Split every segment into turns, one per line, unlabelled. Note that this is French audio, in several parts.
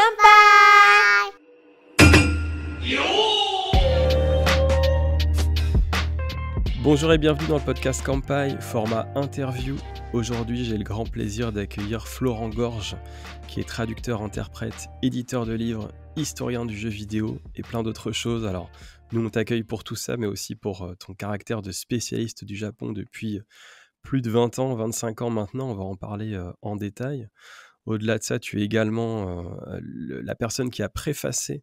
Kanpai!
Bonjour et bienvenue dans le podcast Kanpai, format interview. Aujourd'hui, j'ai le grand plaisir d'accueillir Florent Gorge, qui est traducteur, interprète, éditeur de livres, historien du jeu vidéo et plein d'autres choses. Alors, nous, on t'accueille pour tout ça, mais aussi pour ton caractère de spécialiste du Japon depuis plus de 20 ans, 25 ans maintenant. On va en parler en détail. Au-delà de ça, tu es également la personne qui a préfacé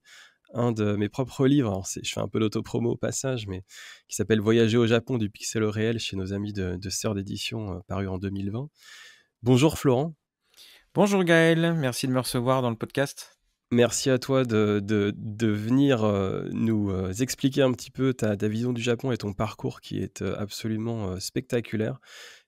un de mes propres livres. Alors, je fais un peu d'autopromo au passage, mais qui s'appelle Voyager au Japon du pixel au réel chez nos amis de Sœur d'édition, paru en 2020. Bonjour Florent.
Bonjour Gaël, merci de me recevoir dans le podcast.
Merci à toi de venir nous expliquer un petit peu ta vision du Japon et ton parcours qui est absolument spectaculaire.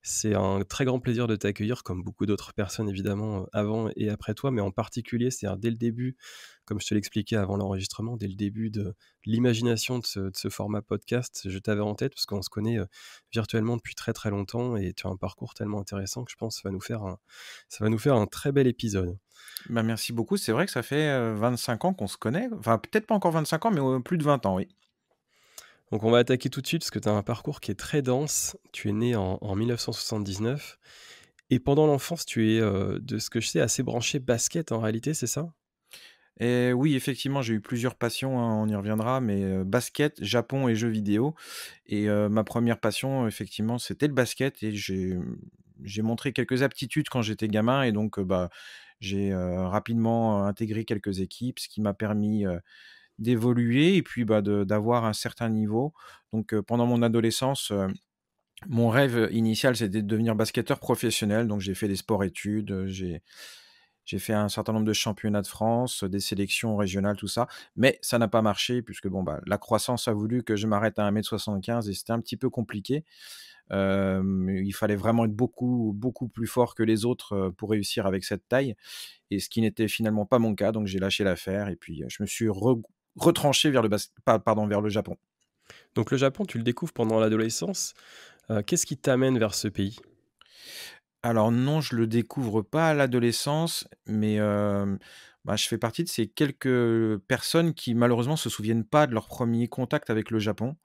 C'est un très grand plaisir de t'accueillir, comme beaucoup d'autres personnes évidemment avant et après toi, mais en particulier, c'est-à-dire dès le début, comme je te l'expliquais avant l'enregistrement, dès le début de l'imagination de ce format podcast, je t'avais en tête parce qu'on se connaît virtuellement depuis très très longtemps et tu as un parcours tellement intéressant que je pense que ça va nous faire un très bel épisode.
Bah, merci beaucoup, c'est vrai que ça fait 25 ans qu'on se connaît, enfin peut-être pas encore 25 ans, mais plus de 20 ans, oui.
Donc on va attaquer tout de suite parce que tu as un parcours qui est très dense. Tu es né en 1979 et pendant l'enfance, tu es, de ce que je sais, assez branché basket en réalité, c'est ça?
Et oui, effectivement, j'ai eu plusieurs passions, hein, on y reviendra, mais basket, Japon et jeux vidéo. Et ma première passion, effectivement, c'était le basket et j'ai montré quelques aptitudes quand j'étais gamin et donc j'ai rapidement intégré quelques équipes, ce qui m'a permis d'évoluer et puis d'avoir un certain niveau. Donc pendant mon adolescence, mon rêve initial, c'était de devenir basketteur professionnel. Donc j'ai fait des sports-études, j'ai fait un certain nombre de championnats de France, des sélections régionales, tout ça. Mais ça n'a pas marché puisque la croissance a voulu que je m'arrête à 1,75 m et c'était un petit peu compliqué. Il fallait vraiment être beaucoup, beaucoup plus fort que les autres pour réussir avec cette taille et ce qui n'était finalement pas mon cas. Donc j'ai lâché l'affaire et puis je me suis retranché vers vers le Japon.
Donc le Japon, tu le découvres pendant l'adolescence. Qu'est-ce qui t'amène vers ce pays?
Alors non, je le découvre pas à l'adolescence, mais je fais partie de ces quelques personnes qui malheureusement se souviennent pas de leur premier contact avec le Japon.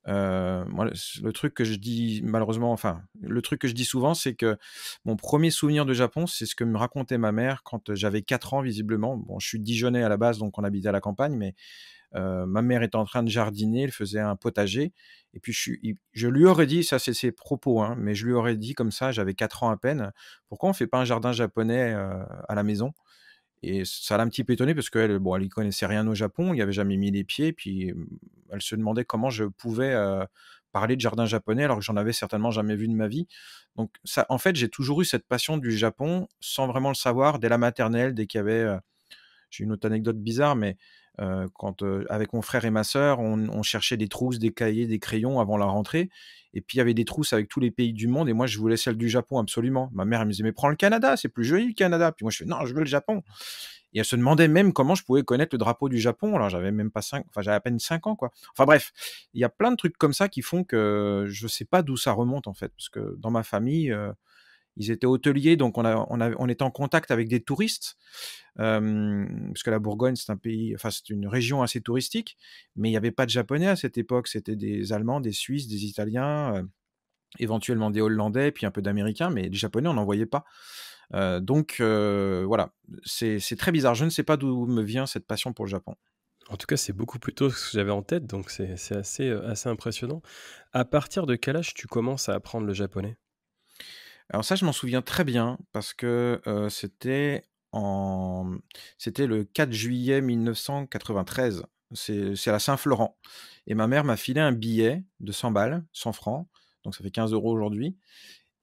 Moi, le truc que je dis malheureusement, enfin, le truc que je dis souvent, c'est que mon premier souvenir de Japon, c'est ce que me racontait ma mère quand j'avais 4 ans visiblement. Bon, je suis dijonnais à la base, donc on habitait à la campagne, mais ma mère était en train de jardiner, elle faisait un potager et puis je lui aurais dit, ça c'est ses propos, hein, mais je lui aurais dit comme ça, j'avais 4 ans à peine: «Pourquoi on fait pas un jardin japonais, à la maison?» Et ça l'a un petit peu étonnée parce qu'elle, bon, elle y connaissait rien au Japon, il y avait jamais mis les pieds, puis, elle se demandait comment je pouvais, parler de jardin japonais alors que j'en avais certainement jamais vu de ma vie. Donc ça, en fait, j'ai toujours eu cette passion du Japon sans vraiment le savoir dès la maternelle, dès qu'il y avait, j'ai une autre anecdote bizarre, mais quand, avec mon frère et ma sœur, on cherchait des trousses, des cahiers, des crayons avant la rentrée et puis il y avait des trousses avec tous les pays du monde et moi je voulais celle du Japon absolument. Ma mère elle me disait: «Mais prends le Canada, c'est plus joli le Canada». Puis moi je fais: «Non, je veux le Japon» et elle se demandait même comment je pouvais connaître le drapeau du Japon alors j'avais même pas 5, enfin j'avais à peine 5 ans quoi. Enfin bref, il y a plein de trucs comme ça qui font que je sais pas d'où ça remonte en fait, parce que dans ma famille, ils étaient hôteliers, donc on était en contact avec des touristes, parce que la Bourgogne, c'est un pays, enfin, c'est une région assez touristique, mais il y avait pas de Japonais à cette époque. C'était des Allemands, des Suisses, des Italiens, éventuellement des Hollandais, puis un peu d'Américains, mais les Japonais, on n'en voyait pas. Voilà, c'est très bizarre. Je ne sais pas d'où me vient cette passion pour le Japon.
En tout cas, c'est beaucoup plus tôt que ce que j'avais en tête, donc c'est assez impressionnant. À partir de quel âge tu commences à apprendre le japonais?
Alors ça, je m'en souviens très bien parce que, c'était le 4 juillet 1993. C'est à la Saint-Florent et ma mère m'a filé un billet de 100 balles, 100 francs, donc ça fait 15 € aujourd'hui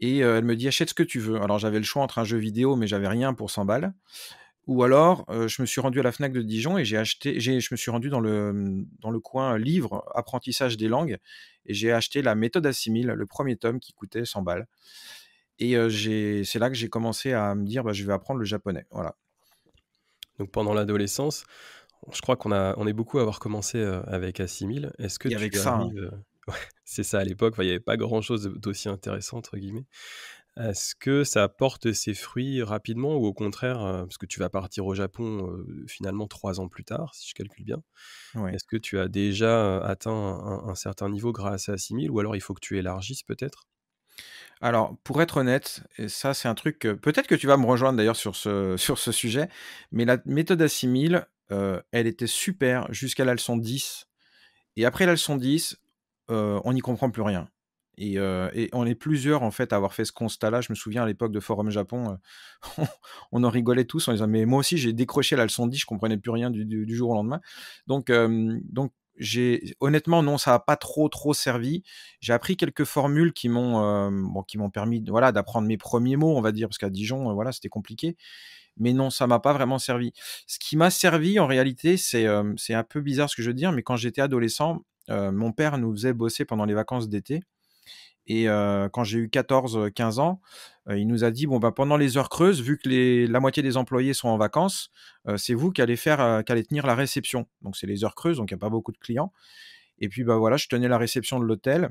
et elle me dit: «Achète ce que tu veux». Alors j'avais le choix entre un jeu vidéo, mais j'avais rien pour 100 balles ou alors, je me suis rendu à la Fnac de Dijon et je me suis rendu dans le coin livre, apprentissage des langues et j'ai acheté la méthode Assimile, le premier tome qui coûtait 100 balles. Et c'est là que j'ai commencé à me dire: «Je vais apprendre le japonais», voilà.
Donc pendant l'adolescence, je crois on est beaucoup à avoir commencé avec Assimil. Est-ce que
Et avec
tu
ça, hein.
arrives, ouais, c'est ça à l'époque, enfin, il y avait pas grand-chose d'aussi intéressant entre guillemets. Est-ce que ça porte ses fruits rapidement ou au contraire, parce que tu vas partir au Japon, finalement 3 ans plus tard, si je calcule bien.
Ouais.
Est-ce que tu as déjà, atteint un certain niveau grâce à Simil ou alors il faut que tu élargisses peut-être?
Alors, pour être honnête, et ça, c'est un truc que peut-être que tu vas me rejoindre d'ailleurs sur ce sur ce sujet, mais la méthode Assimil, elle était super jusqu'à la leçon 10 et après la leçon 10, on n'y comprend plus rien et on est plusieurs, en fait, à avoir fait ce constat-là. Je me souviens à l'époque de Forum Japon, on en rigolait tous en disant: «Mais moi aussi, j'ai décroché la leçon 10, je comprenais plus rien du jour au lendemain». Donc j'ai honnêtement, non, ça a pas trop servi. J'ai appris quelques formules qui m'ont permis voilà, d'apprendre mes premiers mots, on va dire, parce qu'à Dijon, voilà, c'était compliqué. Mais non, ça m'a pas vraiment servi. Ce qui m'a servi en réalité, c'est un peu bizarre ce que je veux dire, mais quand j'étais adolescent, mon père nous faisait bosser pendant les vacances d'été et quand j'ai eu 14, 15 ans, il nous a dit: «Bon, bah, pendant les heures creuses, vu que la moitié des employés sont en vacances, c'est vous qui allez tenir la réception». Donc c'est les heures creuses, donc il y a pas beaucoup de clients et puis, bah, voilà, je tenais la réception de l'hôtel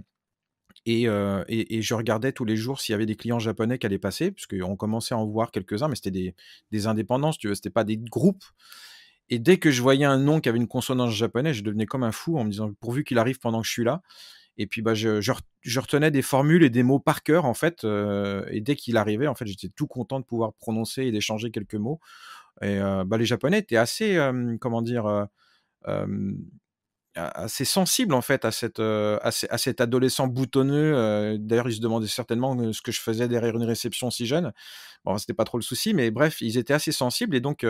et je regardais tous les jours s'il y avait des clients japonais qui allaient passer, puisqu'on commençait à en voir quelques-uns, mais c'était des indépendants, si tu veux, c'était pas des groupes et dès que je voyais un nom qui avait une consonance japonaise, je devenais comme un fou en me disant: «Pourvu qu'il arrive pendant que je suis là». Et puis, bah, je retenais des formules et des mots par cœur, en fait, et dès qu'il arrivait, en fait, j'étais tout content de pouvoir prononcer et d'échanger quelques mots et bah, les Japonais étaient assez, comment dire? Hem, assez sensibles, en fait, à cet adolescent boutonneux, d'ailleurs, ils se demandaient certainement, ce que je faisais derrière une réception si jeune. Bon, c'était pas trop le souci, mais bref, ils étaient assez sensibles et donc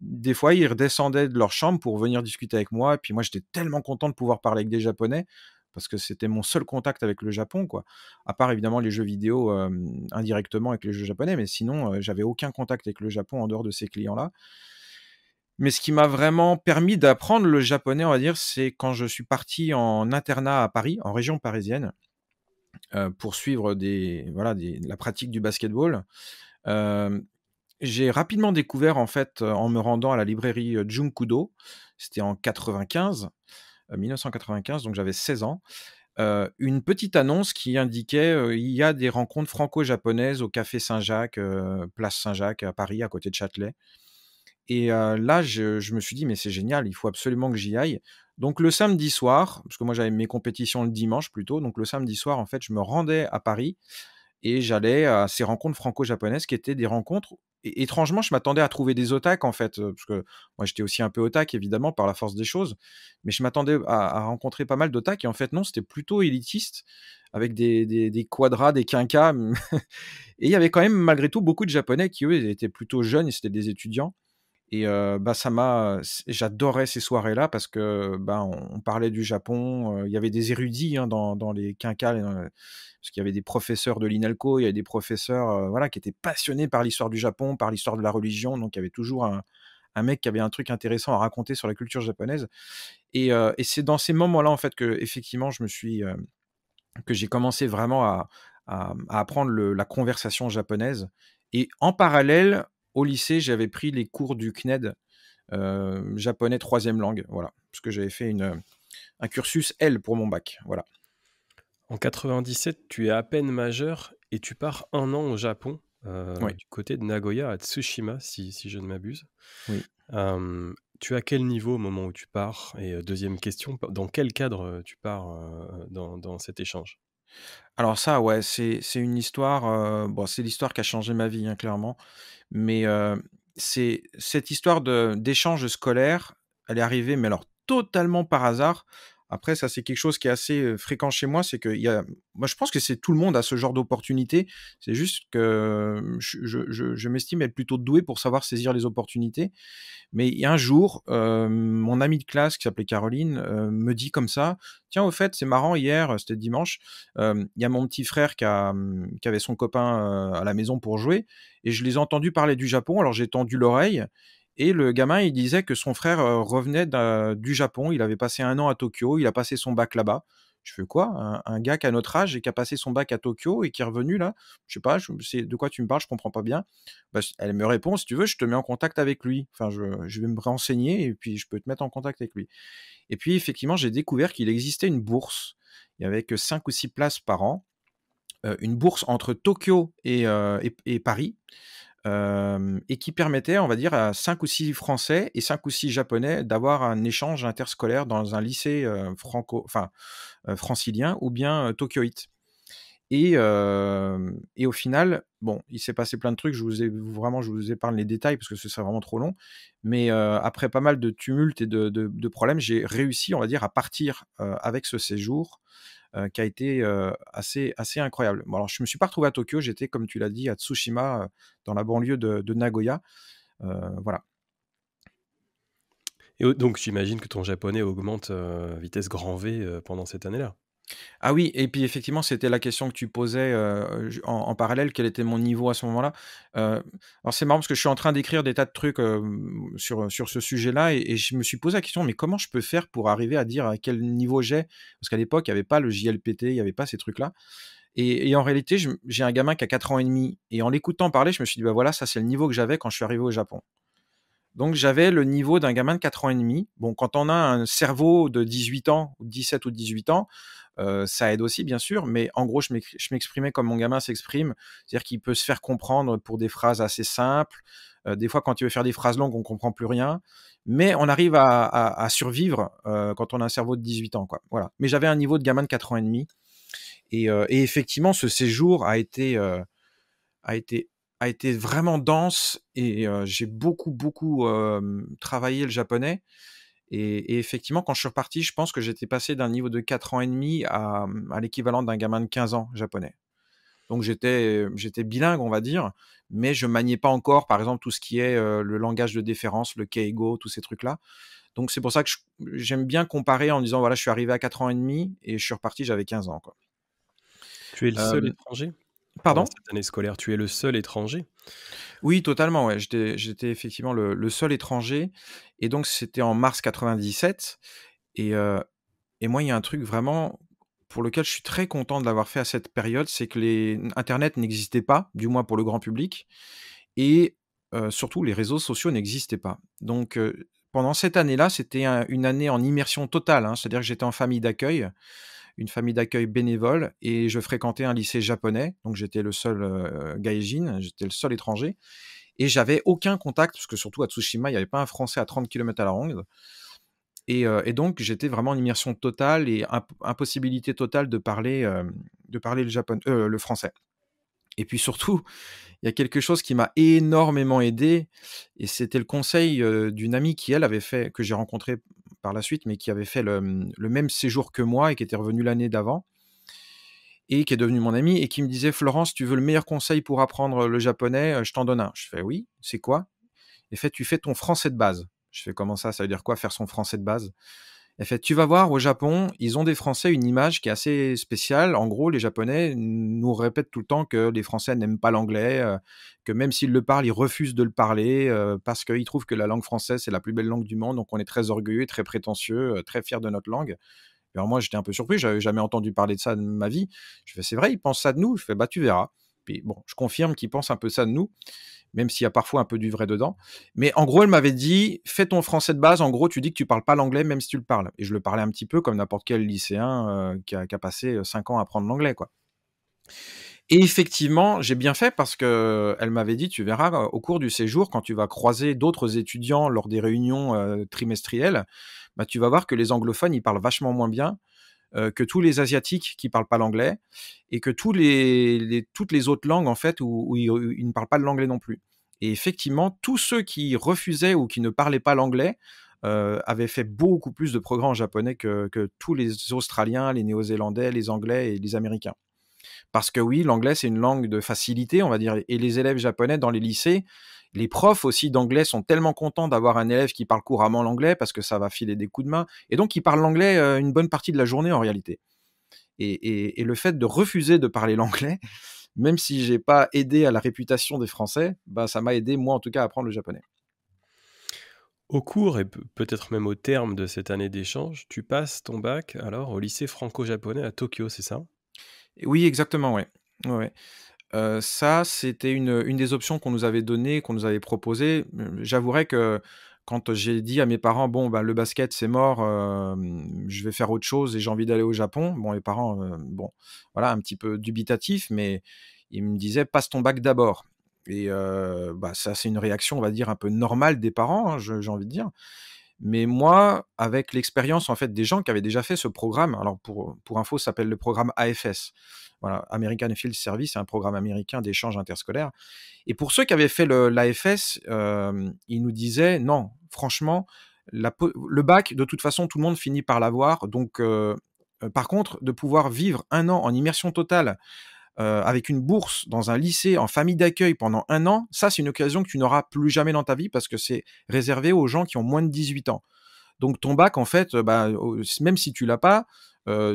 des fois, ils redescendaient de leur chambre pour venir discuter avec moi et puis moi, j'étais tellement content de pouvoir parler avec des Japonais parce que c'était mon seul contact avec le Japon, quoi. À part évidemment les jeux vidéo, indirectement avec les jeux japonais, mais sinon, j'avais aucun contact avec le Japon en dehors de ces clients-là. Mais ce qui m'a vraiment permis d'apprendre le japonais, on va dire, c'est quand je suis parti en internat à Paris, en région parisienne, pour suivre la pratique du basketball. Hem, j'ai rapidement découvert, en fait, en me rendant à la librairie, Junkudo, c'était en 95, 1995, donc j'avais 16 ans, une petite annonce qui indiquait, il y a des rencontres franco-japonaises au café Saint-Jacques, place Saint-Jacques à Paris, à côté de Châtelet. Et là, je me suis dit: «Mais c'est génial, il faut absolument que j'y aille». Donc le samedi soir, parce que moi j'avais mes compétitions le dimanche plutôt, donc le samedi soir, en fait, je me rendais à Paris et j'allais à ces rencontres franco-japonaises qui étaient des rencontres étrangement, je m'attendais à trouver des otak, en fait, parce que moi j'étais aussi un peu otak évidemment par la force des choses, mais je m'attendais à rencontrer pas mal d'otak et en fait non, c'était plutôt élitiste avec des quadras, des quinquas, et il y avait quand même malgré tout beaucoup de Japonais qui, eux, étaient plutôt jeunes et c'était des étudiants et bah, j'adorais ces soirées-là parce que, ben, on parlait du Japon, il y avait des érudits, hein, dans les quinquas, parce qu'il y avait des professeurs de l'INALCO, il y avait des professeurs, voilà, qui étaient passionnés par l'histoire du Japon, par l'histoire de la religion, donc il y avait toujours un mec qui avait un truc intéressant à raconter sur la culture japonaise et c'est dans ces moments-là, en fait, qu'effectivement que j'ai commencé vraiment à apprendre la conversation japonaise et en parallèle, au lycée, j'avais pris les cours du CNED, japonais troisième langue, voilà. Parce que j'avais fait un cursus L pour mon bac, voilà.
En 97, tu es à peine majeur et tu pars 1 an au Japon,
Oui,
du côté de Nagoya à Tsushima si je ne m'abuse.
oui.
Tu as quel niveau au moment où tu pars? Et 2e question, dans quel cadre, tu pars, dans cet échange?
Alors ça, ouais, c'est une histoire, bon, c'est l'histoire qui a changé ma vie, hein, clairement. Mais, c'est cette histoire d'échange scolaire, elle est arrivée, mais alors totalement par hasard. Après ça, c'est quelque chose qui est assez, fréquent chez moi, c'est qu'il y a moi je pense que c'est tout le monde a ce genre d'opportunité. C'est juste que, je m'estime être plutôt doué pour savoir saisir les opportunités. Mais il y a un jour, mon amie de classe qui s'appelait Caroline, me dit comme ça: «Tiens, au fait, c'est marrant hier, c'était dimanche, il y a mon petit frère qui avait son copain, à la maison pour jouer et je les ai entendus parler du Japon». Alors j'ai tendu l'oreille et le gamin, il disait que son frère, revenait du Japon. Il avait passé 1 an à Tokyo, il a passé son bac là-bas. Je fais: «Quoi? Un gars qui a notre âge et qui a passé son bac à Tokyo et qui est revenu là?» Je sais pas, c'est de quoi tu me parles? Je comprends pas bien. Bah, elle me répond: «Si tu veux, je te mets en contact avec lui. Enfin, je vais me renseigner et puis je peux te mettre en contact avec lui». Et puis effectivement, j'ai découvert qu'il existait une bourse. Il y avait que 5 ou 6 places par an, une bourse entre Tokyo et Paris, et qui permettait, on va dire, à 5 ou 6 Français et 5 ou 6 Japonais d'avoir un échange interscolaire dans un lycée, francilien ou bien, tokyoïte. Et au final, bon, il s'est passé plein de trucs, je vous épargne les détails parce que ce serait vraiment trop long. Mais, après pas mal de tumultes et de problèmes, j'ai réussi, on va dire, à partir, avec ce séjour, qui a été, assez incroyable. Bon alors je me suis pas retrouvé à Tokyo, j'étais comme tu l'as dit à Tsushima, dans la banlieue de Nagoya, voilà.
Donc j'imagine que ton japonais augmente, vitesse grand V, pendant cette année-là?
Ah oui, et puis effectivement, c'était la question que tu posais, j en parallèle, quel était mon niveau à ce moment-là? Alors c'est marrant parce que je suis en train d'écrire des tas de trucs, sur ce sujet-là et je me suis posé la question: «Mais comment je peux faire pour arriver à dire à quel niveau j'ai?» Parce qu'à l'époque, il y avait pas le JLPT, il y avait pas ces trucs-là et en réalité, j'ai un gamin qui a 4 ans et demi et en l'écoutant parler, je me suis dit: «Bah, voilà, ça c'est le niveau que j'avais quand je suis arrivé au Japon». Donc j'avais le niveau d'un gamin de 4 ans et demi. Bon, quand on a un cerveau de 18 ans, ou 17 ou 18 ans, ça aide aussi bien sûr, mais en gros, je m'exprimais comme mon gamin s'exprime. C'est-à-dire qu'il peut se faire comprendre pour des phrases assez simples. Des fois, quand il veut faire des phrases longues, on comprend plus rien. Mais on arrive à survivre, quand on a un cerveau de 18 ans, quoi. Voilà. Mais j'avais un niveau de gamin de 4 ans et demi et effectivement, ce séjour a été a été vraiment dense et j'ai beaucoup, travaillé le japonais et effectivement, quand je suis reparti, je pense que j'étais passé d'un niveau de 4 ans et demi à l'équivalent d'un gamin de 15 ans japonais. Donc j'étais bilingue, on va dire, mais je maniais pas encore, par exemple, tout ce qui est, le langage de déférence, le keigo, tous ces trucs-là. Donc c'est pour ça que j'aime bien comparer en disant: «Voilà, je suis arrivé à 4 ans et demi et je suis reparti, j'avais 15 ans, quoi».
Tu es le seul
Hem
étranger pendant
Pardon?
cette année scolaire? Tu es le seul étranger?
Oui, totalement, ouais. J'étais effectivement le seul étranger et donc c'était en mars 97 et heu et moi, il y a un truc vraiment pour lequel je suis très content de l'avoir fait à cette période, c'est que les internet n'existait pas, du moins pour le grand public et surtout les réseaux sociaux n'existaient pas. Donc pendant cette année-là, c'était une année en immersion totale, hein. C'est-à-dire que j'étais en famille d'accueil, une famille d'accueil bénévole et je fréquentais un lycée japonais, donc j'étais le seul, gaijin, j'étais le seul étranger et j'avais aucun contact, parce que surtout à Tsushima, il y avait pas un Français à 30 kilomètres à la ronde et donc j'étais vraiment en immersion totale et impossibilité totale de parler le français et puis surtout, il y a quelque chose qui m'a énormément aidé et c'était le conseil, d'une amie qui elle avait fait que j'ai rencontrée par la suite, mais qui avait fait le même séjour que moi et qui était revenue l'année d'avant et qui est devenue mon amie et qui me disait: «Florence, tu veux le meilleur conseil pour apprendre le japonais? Je t'en donne un». Je fais: «Oui, c'est quoi?» Elle fait: «Tu fais ton français de base». Je fais: «Comment ça? Ça veut dire quoi faire son français de base?» Elle fait: «Tu vas voir au Japon, ils ont des Français une image qui est assez spéciale. En gros, les Japonais nous répètent tout le temps que les Français n'aiment pas l'anglais, que même s'ils le parlent, ils refusent de le parler, parce qu'ils trouvent que la langue française, c'est la plus belle langue du monde, donc on est très orgueilleux, très prétentieux, très fiers de notre langue». Et alors moi, j'étais un peu surpris, j'avais jamais entendu parler de ça de ma vie. Je fais: «C'est vrai, ils pensent ça de nous?» Je fais: «Bah, tu verras». Puis bon, je confirme qu'ils pensent un peu ça de nous, même s'il y a parfois un peu du vrai dedans. Mais en gros, elle m'avait dit: «Fais ton français de base, en gros, tu dis que tu parles pas l'anglais même si tu le parles» et je le parlais un petit peu comme n'importe quel lycéen, qui a passé, 5 ans à apprendre l'anglais, quoi. Et effectivement, j'ai bien fait parce qu'elle m'avait dit: «Tu verras, au cours du séjour, quand tu vas croiser d'autres étudiants lors des réunions, trimestrielles, bah, tu vas voir que les anglophones, ils parlent vachement moins bien, que tous les asiatiques qui parlent pas l'anglais et que toutes les autres langues en fait où ils ne parlent pas l'anglais non plus et effectivement, tous ceux qui refusaient ou qui ne parlaient pas l'anglais, avaient fait beaucoup plus de progrès en japonais que tous les Australiens, les Néo-Zélandais, les Anglais et les Américains. Parce que oui, l'anglais, c'est une langue de facilité, on va dire et les élèves japonais dans les lycées, les profs aussi d'anglais sont tellement contents d'avoir un élève qui parle couramment l'anglais parce que ça va filer des coups de main et donc ils parlent l'anglais, une bonne partie de la journée en réalité et le fait de refuser de parler l'anglais, même si j'ai pas aidé à la réputation des Français, bah, ça m'a aidé moi en tout cas à apprendre le japonais.
Au cours et peut-être même au terme de cette année d'échange, tu passes ton bac alors au lycée franco-japonais à Tokyo, c'est ça?
Et oui, exactement, ouais. Ouais, ouais. Ça, c'était une des options qu'on nous avait données, qu'on nous avait proposées. J'avouerai que quand j'ai dit à mes parents: «Bon, bah, le basket, c'est mort, je vais faire autre chose et j'ai envie d'aller au Japon». Bon, les parents, bon, voilà, un petit peu dubitatifs, mais ils me disaient: «Passe ton bac d'abord» et bah, ça, c'est une réaction, on va dire, un peu normale des parents, hein, j'ai envie de dire. Mais moi, avec l'expérience, en fait, des gens qui avaient déjà fait ce programme, alors pour info, ça s'appelle le programme AFS. Voilà, American Field Service, c'est un programme américain d'échange interscolaire et pour ceux qui avaient fait l'AFS, ils nous disaient: «Non, franchement, le bac, de toute façon, tout le monde finit par l'avoir, donc par contre, de pouvoir vivre 1 an en immersion totale, avec une bourse dans un lycée en famille d'accueil pendant 1 an, ça, c'est une occasion que tu n'auras plus jamais dans ta vie parce que c'est réservé aux gens qui ont moins de 18 ans. Donc ton bac, en fait, bah, même si tu l'as pas,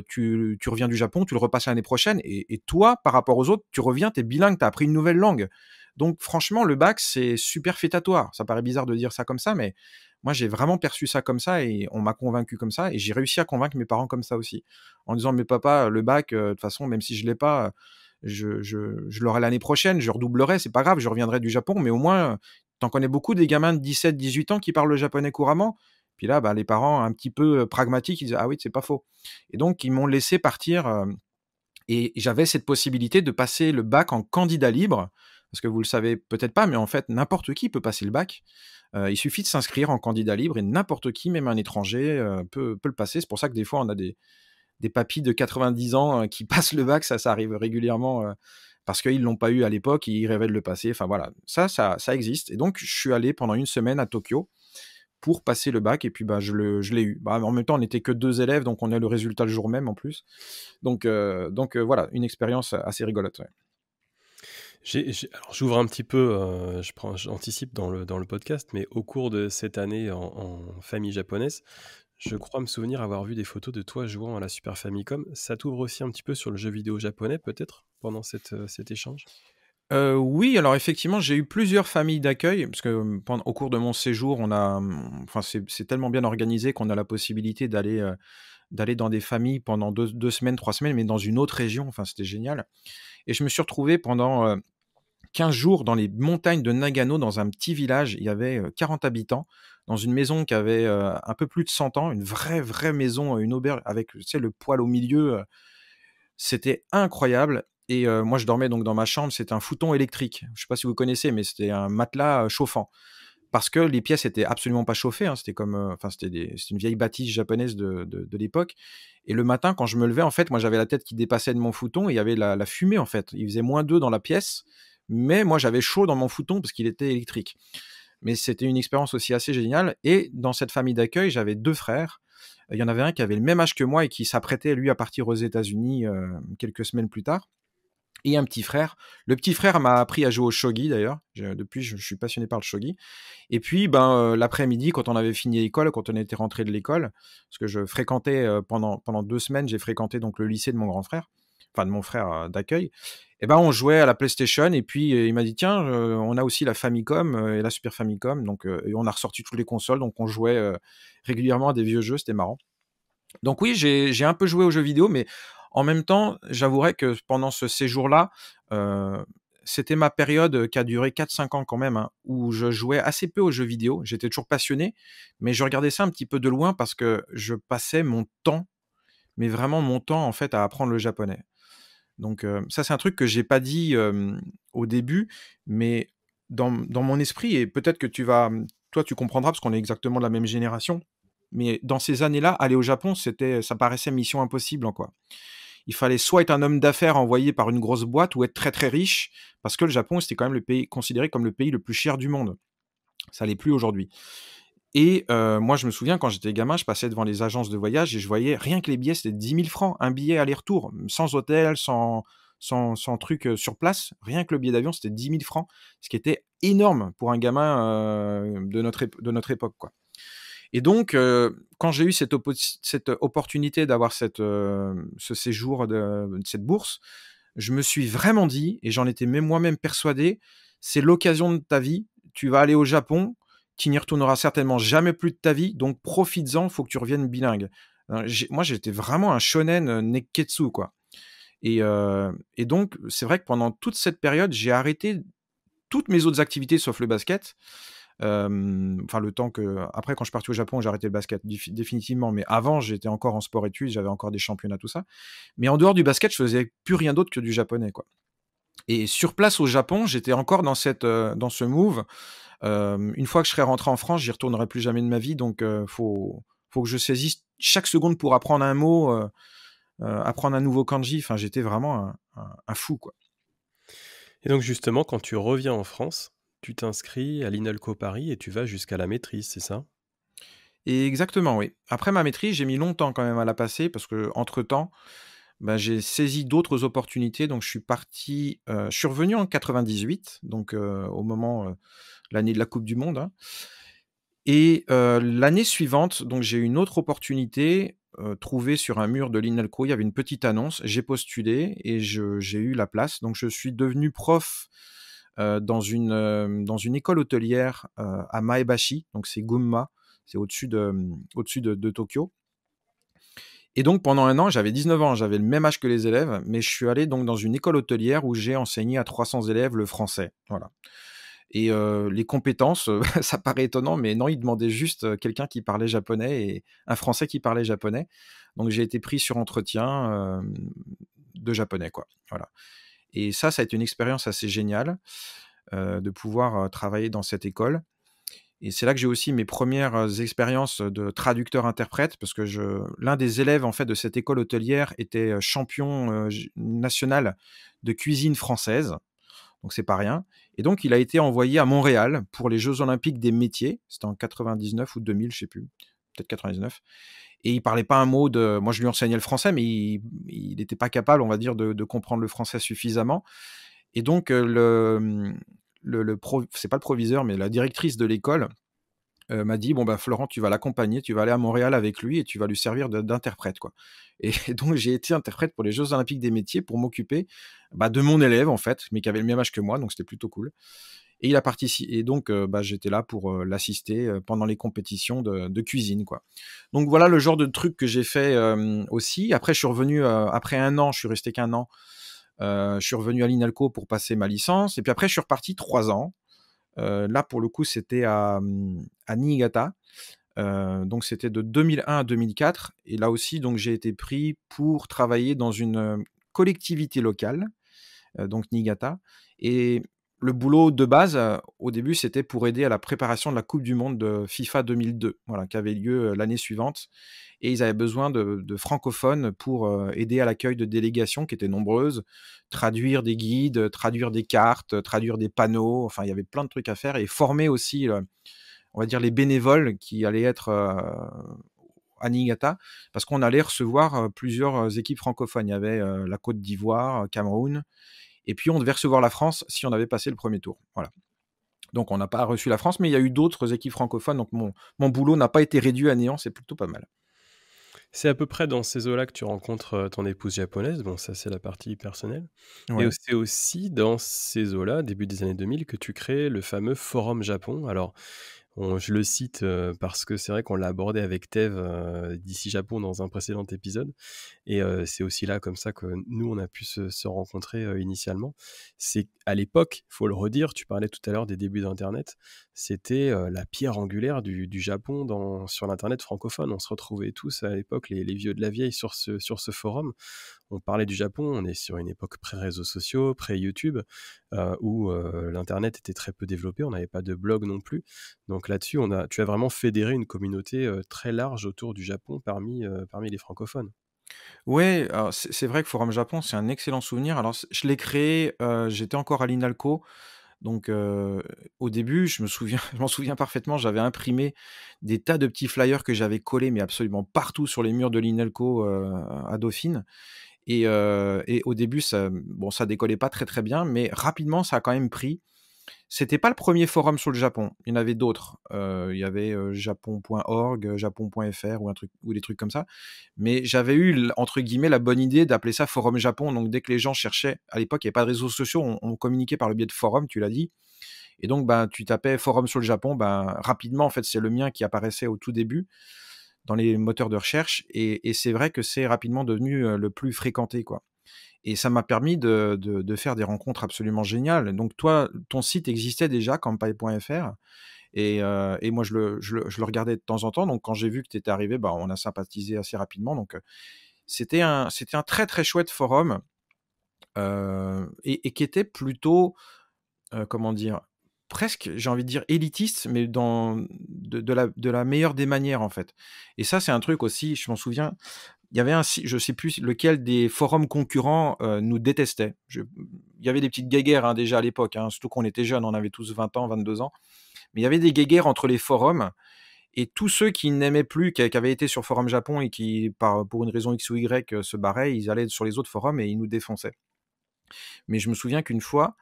tu reviens du Japon, tu le repasses l'année prochaine et toi, par rapport aux autres, tu reviens, tu es bilingue, tu as appris une nouvelle langue. Donc franchement, le bac, c'est superfétatoire. Ça paraît bizarre de dire ça comme ça, mais moi, j'ai vraiment perçu ça comme ça et on m'a convaincu comme ça et j'ai réussi à convaincre mes parents comme ça aussi. En disant: «Mais papa, le bac, de toute façon, même si je l'ai pas, je l'aurai l'année prochaine, je redoublerai, c'est pas grave, je reviendrai du Japon, mais au moins, tu en connais beaucoup des gamins de 17-18 ans qui parlent le japonais couramment?» Puis là, bah, les parents un petit peu, pragmatiques, ils disent: «Ah oui, c'est pas faux» et donc ils m'ont laissé partir, et j'avais cette possibilité de passer le bac en candidat libre. Parce que vous le savez peut-être pas, mais en fait, n'importe qui peut passer le bac. Il suffit de s'inscrire en candidat libre et n'importe qui, même un étranger, peut le passer. C'est pour ça que des fois, on a des papys de 90 ans, qui passent le bac, ça arrive régulièrement, parce qu'ils l'ont pas eu à l'époque, ils rêvaient de le passer. Enfin voilà, ça existe et donc je suis allé pendant une semaine à Tokyo pour passer le bac et puis, bah, je l'ai eu. Bah, en même temps, on n'était que 2 élèves, donc on a le résultat le jour même en plus. Donc voilà, une expérience assez rigolote, ouais.
Alors j'ouvre un petit peu, j'anticipe dans le podcast, mais au cours de cette année en famille japonaise, je crois me souvenir avoir vu des photos de toi jouant à la Super Famicom. Ça t'ouvre aussi un petit peu sur le jeu vidéo japonais peut-être, pendant cet échange?
Oui, alors effectivement, j'ai eu plusieurs familles d'accueil parce que, au cours de mon séjour, enfin, c'est tellement bien organisé qu'on a la possibilité d'aller dans des familles pendant 2 semaines, 3 semaines, mais dans une autre région. Enfin, c'était génial et je me suis retrouvé pendant, 15 jours dans les montagnes de Nagano, dans un petit village. Il y avait, 40 habitants, dans une maison qui avait, un peu plus de 100 ans, une vraie maison, une auberge avec, tu sais, le poêle au milieu, c'était incroyable et moi, je dormais donc dans ma chambre, c'était un futon électrique. Je sais pas si vous connaissez, mais c'était un matelas, chauffant. Parce que les pièces étaient absolument pas chauffées, hein, c'était comme, enfin, c'était une vieille bâtisse japonaise de l'époque et le matin, quand je me levais, en fait, moi, j'avais la tête qui dépassait de mon futon et il y avait la fumée, en fait. Il faisait -2 dans la pièce, mais moi, j'avais chaud dans mon futon parce qu'il était électrique. Mais c'était une expérience aussi assez géniale et dans cette famille d'accueil, j'avais 2 frères. Il y en avait un qui avait le même âge que moi et qui s'apprêtait, lui, à partir aux États-Unis, quelques semaines plus tard et un petit frère. Le petit frère m'a appris à jouer au shogi d'ailleurs. Depuis, je suis passionné par le shogi et puis, ben, l'après-midi, quand on avait fini l'école, quand on était rentré de l'école, parce que je fréquentais, pendant 2 semaines, j'ai fréquenté donc le lycée de mon grand frère, enfin de mon frère, d'accueil et ben, on jouait à la PlayStation et puis, il m'a dit: «Tiens, on a aussi la Famicom, et la Super Famicom», donc et on a ressorti toutes les consoles, donc on jouait, régulièrement à des vieux jeux, c'était marrant. Donc oui, j'ai un peu joué aux jeux vidéo, mais en même temps, j'avouerais que pendant ce séjour-là, heu, c'était ma période, qui a duré 4-5 ans quand même, hein, où je jouais assez peu aux jeux vidéo. J'étais toujours passionné, mais je regardais ça un petit peu de loin parce que je passais mon temps, mais vraiment mon temps, en fait, à apprendre le japonais. Donc ça, c'est un truc que j'ai pas dit, au début, mais dans mon esprit et peut-être que toi, tu comprendras parce qu'on est exactement de la même génération, mais dans ces années-là, aller au Japon, ça paraissait mission impossible, hein, quoi. Il fallait soit être un homme d'affaires envoyé par une grosse boîte ou être très, très riche parce que le Japon, c'était quand même le pays considéré comme le pays le plus cher du monde. Ça l'est plus aujourd'hui. Et moi, je me souviens quand j'étais gamin, je passais devant les agences de voyage et je voyais rien que les billets, c'était 10 000 francs, un billet aller-retour, sans hôtel, sans truc, sur place. Rien que le billet d'avion, c'était 10 000 francs, ce qui était énorme pour un gamin, de notre époque, quoi. Et donc quand j'ai eu cette opportunité d'avoir ce séjour de cette bourse, je me suis vraiment dit et j'en étais même moi-même persuadé: «C'est l'occasion de ta vie, tu vas aller au Japon, tu n'y retourneras certainement jamais plus de ta vie, donc profites-en, faut que tu reviennes bilingue». Moi, j'étais vraiment un shonen, nekketsu, quoi et donc c'est vrai que pendant toute cette période, j'ai arrêté toutes mes autres activités sauf le basket, Enfin, le temps que après quand je suis parti au Japon, j'ai arrêté le basket définitivement, mais avant, j'étais encore en sport-études, j'avais encore des championnats, tout ça. Mais en dehors du basket, je faisais plus rien d'autre que du japonais, quoi. Et sur place au Japon, j'étais encore dans ce move. Une fois que je serai rentré en France, j'y retournerai plus jamais de ma vie, donc faut que je saisisse chaque seconde pour apprendre un mot, apprendre un nouveau kanji. Enfin, j'étais vraiment un fou, quoi.
Et donc justement, quand tu reviens en France, tu t'inscris à l'INALCO Paris et tu vas jusqu'à la maîtrise, c'est ça?
Et exactement, oui. Après ma maîtrise, j'ai mis longtemps quand même à la passer parce qu'entre temps, bah, j'ai saisi d'autres opportunités. Donc je suis revenu en 98, donc au moment, l'année de la coupe du monde, hein. Et l'année suivante, donc j'ai eu une autre opportunité, trouvée sur un mur de l'INALCO. Il y avait une petite annonce, j'ai postulé et j'ai eu la place. Donc je suis devenu prof, dans une école hôtelière, à Maebashi, donc c'est Gunma, c'est au-dessus de Tokyo. Et donc pendant un an, j'avais 19 ans, j'avais le même âge que les élèves, mais je suis allé donc dans une école hôtelière où j'ai enseigné à 300 élèves le français, voilà. Et les compétences, ça paraît étonnant, mais non, ils demandaient juste, quelqu'un qui parlait japonais et un Français qui parlait japonais. Donc j'ai été pris sur entretien, de japonais, quoi, voilà. Et ça a été une expérience assez géniale, de pouvoir, travailler dans cette école. Et c'est là que j'ai aussi mes premières expériences de traducteur-interprète parce que l'un des élèves, en fait, de cette école hôtelière était, champion, national de cuisine française, donc c'est pas rien. Et donc il a été envoyé à Montréal pour les Jeux olympiques des métiers. C'était en 99 ou 2000, je sais plus, peut-être 99. Et il parlait pas un mot de moi je lui enseignais le français, mais il était pas capable, on va dire, de comprendre le français suffisamment. Et donc, le pro c'est pas le proviseur, mais la directrice de l'école, m'a dit: «Bon, bah, Florent, tu vas l'accompagner, tu vas aller à Montréal avec lui et tu vas lui servir d'interprète, quoi». Et donc j'ai été interprète pour les Jeux olympiques des métiers pour m'occuper, bah, de mon élève, en fait, mais qui avait le même âge que moi, donc c'était plutôt cool. Et il a partici et donc bah, j'étais là pour, l'assister, pendant les compétitions de cuisine, quoi. Donc voilà le genre de truc que j'ai fait, aussi. Après je suis revenu, après un an, je suis resté qu'1 an, je suis revenu à l'INALCO pour passer ma licence et puis après je suis reparti 3 ans. Là, pour le coup, c'était à Niigata. Donc c'était de 2001 à 2004 et là aussi, donc j'ai été pris pour travailler dans une, collectivité locale, donc Niigata. Et le boulot de base, au début, c'était pour aider à la préparation de la coupe du monde de FIFA 2002, voilà, qui avait lieu, l'année suivante. Et ils avaient besoin de francophones pour, aider à l'accueil de délégations qui étaient nombreuses, traduire des guides, traduire des cartes, traduire des panneaux, enfin il y avait plein de trucs à faire et former aussi, on va dire les bénévoles qui allaient être, à Niigata, parce qu'on allait recevoir, plusieurs, équipes francophones. Il y avait, la Côte d'Ivoire, Cameroun et puis on devait recevoir la France si on avait passé le premier tour. Voilà. Donc on n'a pas reçu la France, mais il y a eu d'autres équipes francophones, donc mon boulot n'a pas été réduit à néant, c'est plutôt pas mal.
C'est à peu près dans ces eaux-là que tu rencontres, ton épouse japonaise, bon ça c'est la partie personnelle et
Ouais.
c'est aussi dans ces eaux-là, début des années 2000, que tu crées le fameux Forum Japon. Alors je le cite, parce que c'est vrai qu'on l'a abordé avec Tev, d'ici Japon dans un précédent épisode et c'est aussi là comme ça que nous on a pu se rencontrer, initialement. C'est à l'époque, faut le redire, tu parlais tout à l'heure des débuts d'internet, c'était, la pierre angulaire du Japon sur l'internet francophone. On se retrouvait tous à l'époque, les vieux de la vieille sur ce forum. On parlait du Japon, on est sur une époque pré-réseaux sociaux, pré-YouTube, où l'internet était très peu développé, on n'avait pas de blog non plus. Donc là-dessus, tu as vraiment fédéré une communauté, très large autour du Japon parmi les francophones.
Ouais, alors c'est vrai que Forum Japon, c'est un excellent souvenir. Alors je l'ai créé, j'étais encore à l'INALCO, donc au début, je me souviens je m'en souviens parfaitement, j'avais imprimé des tas de petits flyers que j'avais collés, mais absolument partout sur les murs de l'INALCO, à Dauphine. Et au début, ça décollait pas très, très bien, mais rapidement, ça a quand même pris. C'était pas le premier forum sur le Japon, il y en avait d'autres. Il y avait, japon.org, japon.fr ou un truc ou des trucs comme ça. Mais j'avais eu entre guillemets «la bonne idée» d'appeler ça Forum Japon. Donc dès que les gens cherchaient à l'époque, il y avait pas de réseaux sociaux, on communiquait par le biais de forums, tu l'as dit. Et donc, ben, tu tapais forum sur le Japon, ben, rapidement, en fait, c'est le mien qui apparaissait au tout début dans les moteurs de recherche et c'est vrai que c'est rapidement devenu, le plus fréquenté, quoi. Et ça m'a permis de faire des rencontres absolument géniales. Donc toi, ton site existait déjà, Kampai.fr Et moi, je le regardais de temps en temps. Donc, quand j'ai vu que tu étais arrivé, bah, on a sympathisé assez rapidement. Donc, c'était un très, très chouette forum et qui était plutôt, comment dire? Presque, j'ai envie de dire élitiste, mais de la meilleure des manières, en fait. Et ça, c'est un truc aussi, je m'en souviens, il y avait je sais plus lequel des forums concurrents, nous détestait. Il y avait des petites guéguerres, hein, déjà à l'époque, hein, surtout qu'on était jeunes, on avait tous 20 ans, 22 ans. Mais il y avait des guéguerres entre les forums et tous ceux qui n'aimaient plus, qui avaient été sur Forum Japon et qui, pour une raison X ou Y, se barraient, ils allaient sur les autres forums et ils nous défonçaient. Mais je me souviens qu'une fois,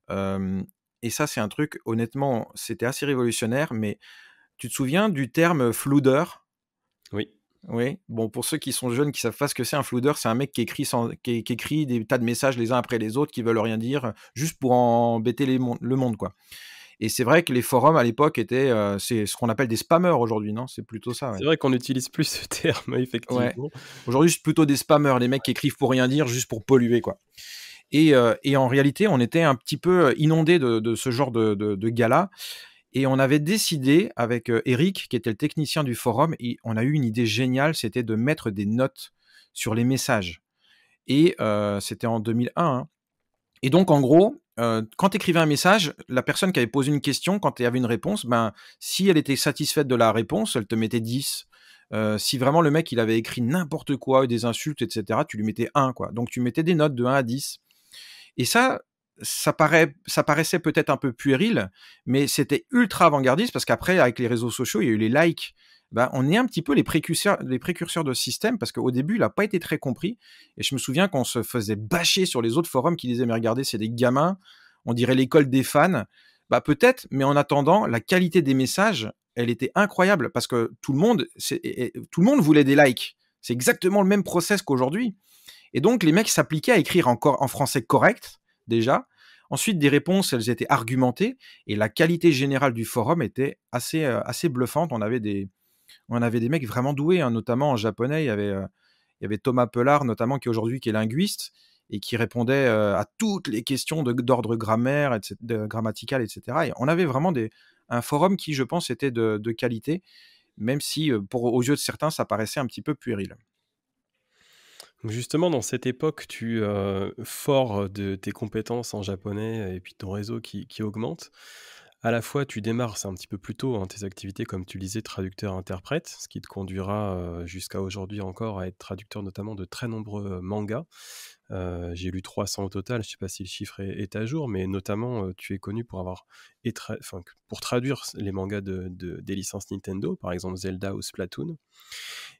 hem et ça, c'est un truc, honnêtement, c'était assez révolutionnaire, mais tu te souviens du terme floodeur?
Oui.
Oui. Bon, pour ceux qui sont jeunes, qui savent pas ce que c'est un floodeur, c'est un mec qui écrit des tas de messages les uns après les autres, qui veulent rien dire, juste pour embêter le monde, quoi. Et c'est vrai que les forums à l'époque étaient, c'est ce qu'on appelle des spammers aujourd'hui, non? C'est plutôt ça, ouais.
C'est vrai qu'on n'utilise plus ce terme,
Ouais.
effectivement.
Aujourd'hui, c'est plutôt des spammers, les mecs qui écrivent pour rien dire, juste pour polluer, quoi. Et en réalité, on était un petit peu inondés de ce genre de gars-là. Et on avait décidé avec, Eric, qui était le technicien du forum, et on a eu une idée géniale, c'était de mettre des notes sur les messages. Et c'était en 2001, hein. Et donc en gros, quand tu écrivais un message, la personne qui avait posé une question, quand il y avait une réponse, ben, si elle était satisfaite de la réponse, elle te mettait 10. Si vraiment le mec, il avait écrit n'importe quoi, des insultes et cetera, tu lui mettais 1, quoi. Donc tu mettais des notes de 1 à 10. Et ça paraissait peut-être un peu puéril, mais c'était ultra avant-gardiste parce qu'après, avec les réseaux sociaux, il y a eu les likes. Ben, on est un petit peu les précurseurs de ce système parce qu'au début, il n'a pas été très compris. Et je me souviens qu'on se faisait bâcher sur les autres forums qui disaient, mais regardez, c'est des gamins, on dirait l'école des fans. Bah, peut-être, mais en attendant, la qualité des messages, elle était incroyable parce que tout le monde voulait des likes. C'est exactement le même process qu'aujourd'hui. Et donc, les mecs s'appliquaient à écrire encore en français correct, déjà. Ensuite, des réponses, elles étaient argumentées. Et la qualité générale du forum était assez bluffante. On avait des mecs vraiment doués, hein, notamment en japonais. Il y avait Thomas Pellard, notamment, qui est linguiste et qui répondait à toutes les questions d'ordre grammaire, grammatical, etc. Et on avait vraiment un forum qui, je pense, était de qualité, même si, aux yeux de certains, ça paraissait un petit peu puéril.
Justement, dans cette époque, fort de tes compétences en japonais et puis ton réseau qui augmente, à la fois tu démarres, c'est un petit peu plus tôt, hein, tes activités comme tu le disais, traducteur-interprète, ce qui te conduira, jusqu'à aujourd'hui encore à être traducteur notamment de très nombreux, mangas. J'ai lu 300 au total, je ne sais pas si le chiffre est à jour, mais notamment, tu es connu pour avoir pour traduire les mangas des licences Nintendo, par exemple Zelda ou Splatoon.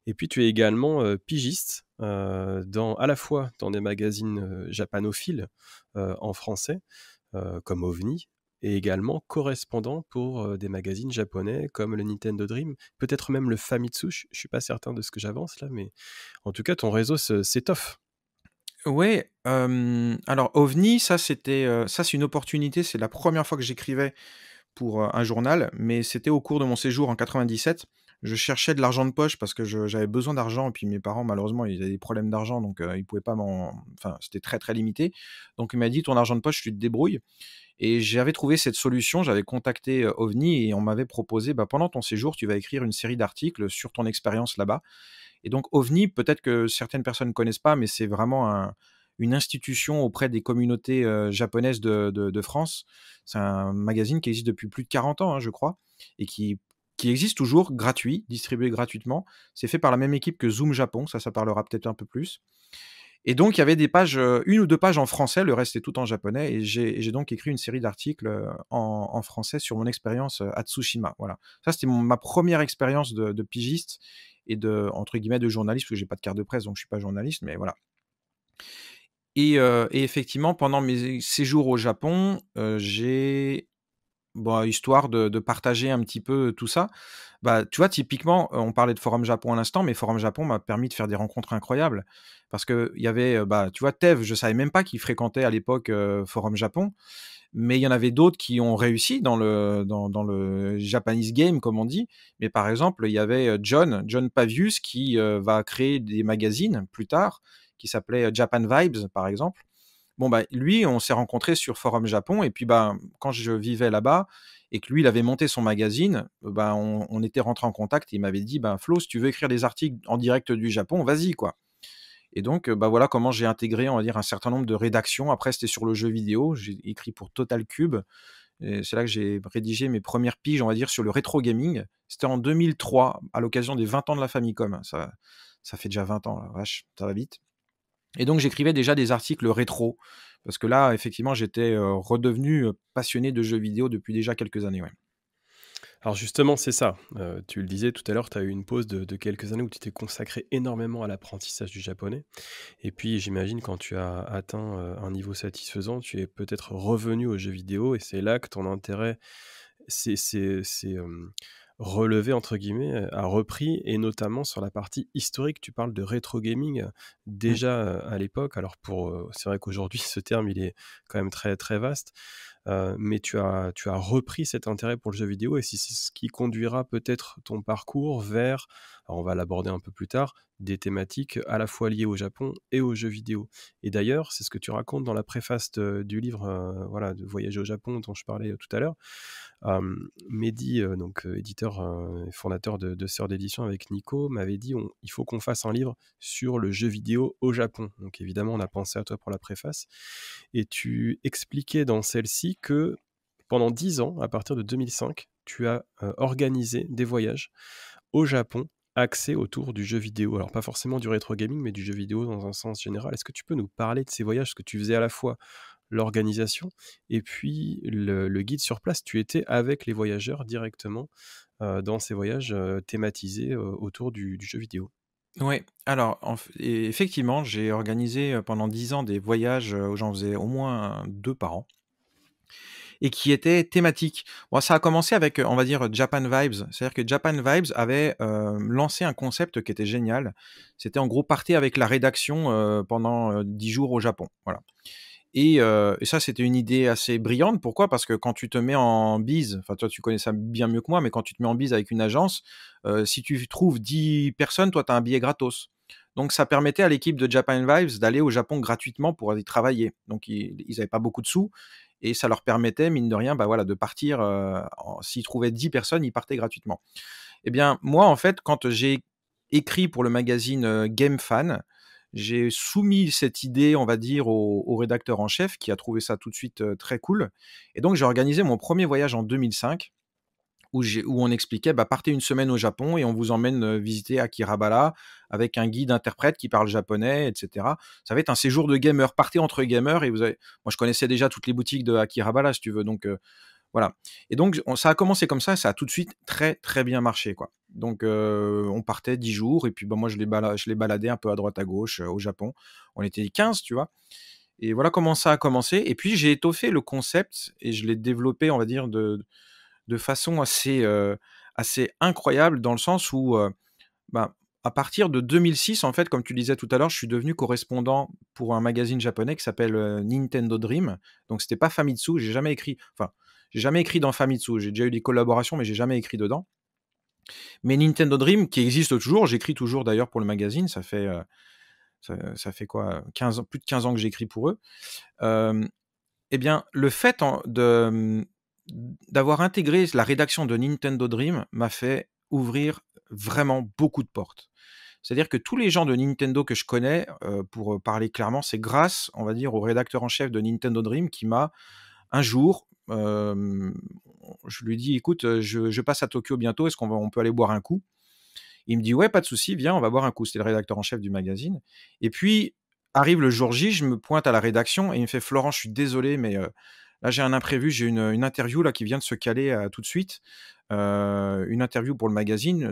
Et puis tu es également, pigiste, à la fois dans des magazines, japanophiles, en français, comme OVNI, et également correspondant pour, des magazines japonais comme le Nintendo Dream, peut-être même le Famitsu, je suis pas certain de ce que j'avance là, mais en tout cas ton réseau s'étoffe.
Ouais, alors OVNI, ça c'est une opportunité, c'est la première fois que j'écrivais pour, un journal, mais c'était au cours de mon séjour en 97. Je cherchais de l'argent de poche parce que j'avais besoin d'argent et puis mes parents malheureusement, ils avaient des problèmes d'argent donc ils pouvaient pas enfin, c'était très, très limité. Donc il m'a dit: «Ton argent de poche, tu te débrouilles», et j'avais trouvé cette solution. J'avais contacté, OVNI et on m'avait proposé: «Bah, pendant ton séjour, tu vas écrire une série d'articles sur ton expérience là-bas». Et donc OVNI, peut-être que certaines personnes ne connaissent pas, mais c'est vraiment une institution auprès des communautés, japonaises de France. C'est un magazine qui existe depuis plus de 40 ans, hein, je crois, et qui existe toujours, gratuit, distribué gratuitement. C'est fait par la même équipe que Zoom Japon, ça parlera peut-être un peu plus. Et donc il y avait des pages, 1 ou 2 pages en français, le reste est tout en japonais, et j'ai donc écrit une série d'articles, en français sur mon expérience, à Tsushima, voilà. Ça, c'était ma première expérience de pigiste et entre guillemets «de journaliste», parce que j'ai pas de carte de presse, donc je suis pas journaliste, mais voilà. Et effectivement, pendant mes séjours au Japon, j'ai bah, histoire de partager un petit peu tout ça. Bah, tu vois, typiquement, on parlait de Forum Japon à l'instant, mais Forum Japon m'a permis de faire des rencontres incroyables. Parce qu'il y avait, bah, tu vois, Tev, je savais même pas qu'il fréquentait à l'époque, Forum Japon, mais il y en avait d'autres qui ont réussi dans le Japanese game, comme on dit. Mais par exemple, il y avait, John Pavius qui, va créer des magazines plus tard, qui s'appelait, Japan Vibes, par exemple. Bon, bah, lui, on s'est rencontrés sur Forum Japon et puis, bah, quand je vivais là-bas et que lui, il avait monté son magazine, bah, on était rentrés en contact et il m'avait dit: «Ben, Flo, si tu veux écrire des articles en direct du Japon, vas-y, quoi». Et donc, bah, voilà comment j'ai intégré, on va dire, un certain nombre de rédactions. Après, c'était sur le jeu vidéo. J'ai écrit pour Total Cube et c'est là que j'ai rédigé mes premières piges, on va dire, sur le rétro gaming. C'était en 2003, à l'occasion des 20 ans de la Famicom. Ça fait déjà 20 ans, la vache, ça va vite. Et donc j'écrivais déjà des articles rétro parce que là, effectivement, j'étais, redevenu, passionné de jeux vidéo depuis déjà quelques années, ouais.
Alors justement, c'est ça. Tu le disais tout à l'heure, tu as eu une pause de quelques années où tu t'es consacré énormément à l'apprentissage du japonais et puis j'imagine quand tu as atteint, un niveau satisfaisant, tu es peut-être revenu aux jeux vidéo et c'est là que ton intérêt s'est «relevé» entre guillemets, a repris et notamment sur la partie historique. Tu parles de rétro gaming,
Mmh.
déjà, à l'époque alors c'est vrai qu'aujourd'hui ce terme il est quand même très, très vaste. Mais tu as repris cet intérêt pour le jeu vidéo et c'est ce qui conduira peut-être ton parcours vers, alors on va l'aborder un peu plus tard, des thématiques à la fois liées au Japon et aux jeux vidéo. Et d'ailleurs, c'est ce que tu racontes dans la préface du livre, voilà, de Voyager au Japon dont je parlais, tout à l'heure. Mehdi, donc éditeur, et fondateur de Sœurs d'édition avec Nico, m'avait dit: «Il faut qu'on fasse un livre sur le jeu vidéo au Japon». Donc évidemment, on a pensé à toi pour la préface et tu expliquais dans celle-ci que pendant 10 ans, à partir de 2005, tu as, organisé des voyages au Japon axés autour du jeu vidéo. Alors pas forcément du rétro gaming, mais du jeu vidéo dans un sens général. Est-ce que tu peux nous parler de ces voyages? Parce que tu faisais à la fois l'organisation et puis le guide sur place. Tu étais avec les voyageurs directement, dans ces voyages, thématisés, autour du jeu vidéo.
Ouais, alors et effectivement, j'ai organisé, pendant 10 ans des voyages, où j'en faisais au moins 2 par an et qui étaient thématiques. Bon, ça a commencé avec, on va dire, Japan Vibes. C'est-à-dire que Japan Vibes avait, lancé un concept qui était génial. C'était en gros, partez avec la rédaction, pendant, 10 jours au Japon, voilà. Et ça, c'était une idée assez brillante. Pourquoi? Parce que quand tu te mets en bise, enfin, toi, tu connais ça bien mieux que moi, mais quand tu te mets en bise avec une agence, si tu trouves 10 personnes, toi, tu as un billet gratos. Donc ça permettait à l'équipe de Japan Vibes d'aller au Japon gratuitement pour aller travailler. Donc ils avaient pas beaucoup de sous et ça leur permettait, mine de rien, bah, voilà, de partir, s'ils trouvaient 10 personnes, ils partaient gratuitement. Eh bien, moi, en fait, quand j'ai écrit pour le magazine, Game Fan, j'ai soumis cette idée, on va dire, au rédacteur en chef qui a trouvé ça tout de suite, très cool et donc j'ai organisé mon premier voyage en 2005 où on expliquait, bah, partez une semaine au Japon et on vous emmène, visiter Akihabara avec un guide interprète qui parle japonais et cetera. Ça va être un séjour de gamer. Partez entre gamers et vous avez moi, je connaissais déjà toutes les boutiques de Akihabara, si tu veux, donc voilà. Et donc ça a commencé comme ça a tout de suite très, très bien marché, quoi. Donc on partait 10 jours et puis, bah, moi je les baladais un peu à droite à gauche, au Japon. On était 15, tu vois? Et voilà comment ça a commencé et puis j'ai étoffé le concept et je l'ai développé, on va dire, de façon assez incroyable dans le sens où, bah, à partir de 2006, en fait, comme tu disais tout à l'heure, je suis devenu correspondant pour un magazine japonais qui s'appelle, Nintendo Dream. Donc c'était pas Famitsu, j'ai jamais écrit dans Famitsu. J'ai déjà eu des collaborations, mais j'ai jamais écrit dedans. Mais Nintendo Dream qui existe toujours, j'écris toujours d'ailleurs pour le magazine, ça fait quoi? 15 ans plus de 15 ans que j'écris pour eux. Hem Et bien, le fait d'avoir intégré la rédaction de Nintendo Dream m'a fait ouvrir vraiment beaucoup de portes. C'est-à-dire que tous les gens de Nintendo que je connais, pour, parler clairement, c'est grâce, on va dire, au rédacteur en chef de Nintendo Dream qui m'a un jour, je lui dis: «Écoute, je passe à Tokyo bientôt, est-ce on peut aller boire un coup?» Il me dit: «Ouais, pas de souci, viens, on va boire un coup». C'était le rédacteur en chef du magazine et puis arrive le jour J, je me pointe à la rédaction et il me fait: «Florent, je suis désolé, mais là, j'ai un imprévu, j'ai une interview là qui vient de se caler, tout de suite, une interview pour le magazine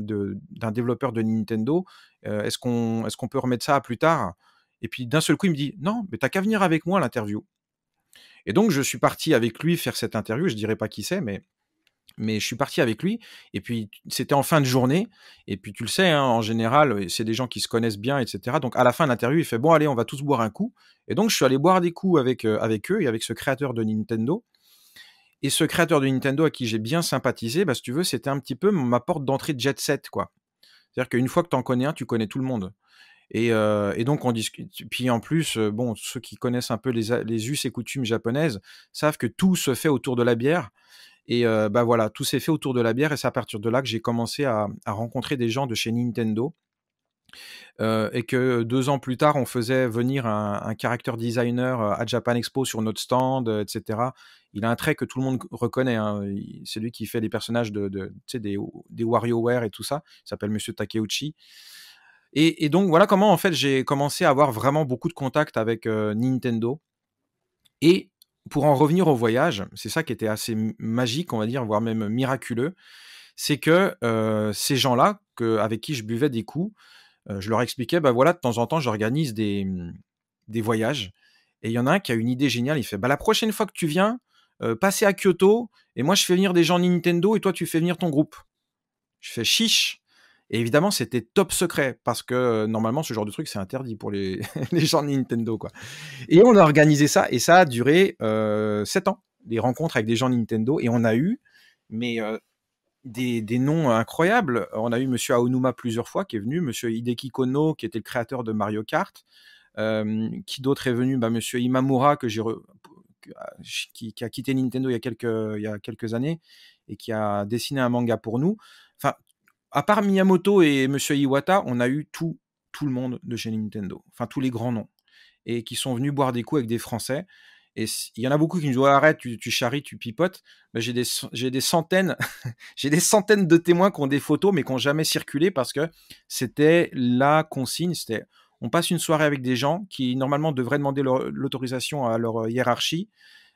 d'un développeur de Nintendo, est-ce qu'on peut remettre ça à plus tard?» Et puis d'un seul coup, il me dit: «Non, mais tu qu'à venir avec moi à l'interview». Et donc je suis parti avec lui faire cette interview, je dirai pas qui c'est, mais je suis parti avec lui et puis c'était en fin de journée et puis tu le sais, hein, en général, c'est des gens qui se connaissent bien et cetera. Donc à la fin de l'interview, il fait: «Bon allez, on va tous boire un coup» et donc je suis allé boire des coups avec eux et avec ce créateur de Nintendo et ce créateur de Nintendo à qui j'ai bien sympathisé, bah, si tu veux, c'était un petit peu ma porte d'entrée de jet set, quoi. C'est-à-dire qu'une fois que tu en connais un, tu connais tout le monde Et donc on discute. Puis en plus, bon, ceux qui connaissent un peu les us et coutumes japonaises savent que tout se fait autour de la bière. Et bah voilà, tout s'est fait autour de la bière et c'est à partir de là que j'ai commencé à rencontrer des gens de chez Nintendo. Et que 2 ans plus tard, on faisait venir un character designer à Japan Expo sur notre stand, et cetera. Il a un trait que tout le monde reconnaît, hein. C'est lui qui fait les personnages tu sais, des WarioWare et tout ça. Il s'appelle Monsieur Takeuchi. Et donc voilà comment en fait j'ai commencé à avoir vraiment beaucoup de contacts avec Nintendo. Et pour en revenir au voyage, c'est ça qui était assez magique, on va dire, voire même miraculeux, c'est que ces gens-là, avec qui je buvais des coups, je leur expliquais, bah voilà, de temps en temps, j'organise des voyages. Et il y en a un qui a une idée géniale. Il fait, bah la prochaine fois que tu viens, passer à Kyoto, et moi je fais venir des gens Nintendo, et toi tu fais venir ton groupe. Je fais chiche. Et évidemment, c'était top secret, parce que normalement, ce genre de truc, c'est interdit pour les, les gens de Nintendo, quoi. Et on a organisé ça, et ça a duré 7 ans, des rencontres avec des gens Nintendo, et on a eu, mais des noms incroyables. On a eu Monsieur Aonuma plusieurs fois qui est venu, Monsieur Hideki Kono qui était le créateur de Mario Kart. Qui d'autre est venu? Bah, Monsieur Imamura qui a quitté Nintendo il y a quelques années et qui a dessiné un manga pour nous. Enfin, à part Miyamoto et Monsieur Iwata, on a eu tout le monde de chez Nintendo. Enfin, tous les grands noms. Et qui sont venus boire des coups avec des Français. Et il y en a beaucoup qui me disent ouais, arrête, tu charries, tu pipotes. Ben, j'ai des centaines, j'ai des centaines de témoins qui ont des photos mais qui n'ont jamais circulé parce que c'était la consigne. C'était on passe une soirée avec des gens qui normalement devraient demander l'autorisation à leur hiérarchie.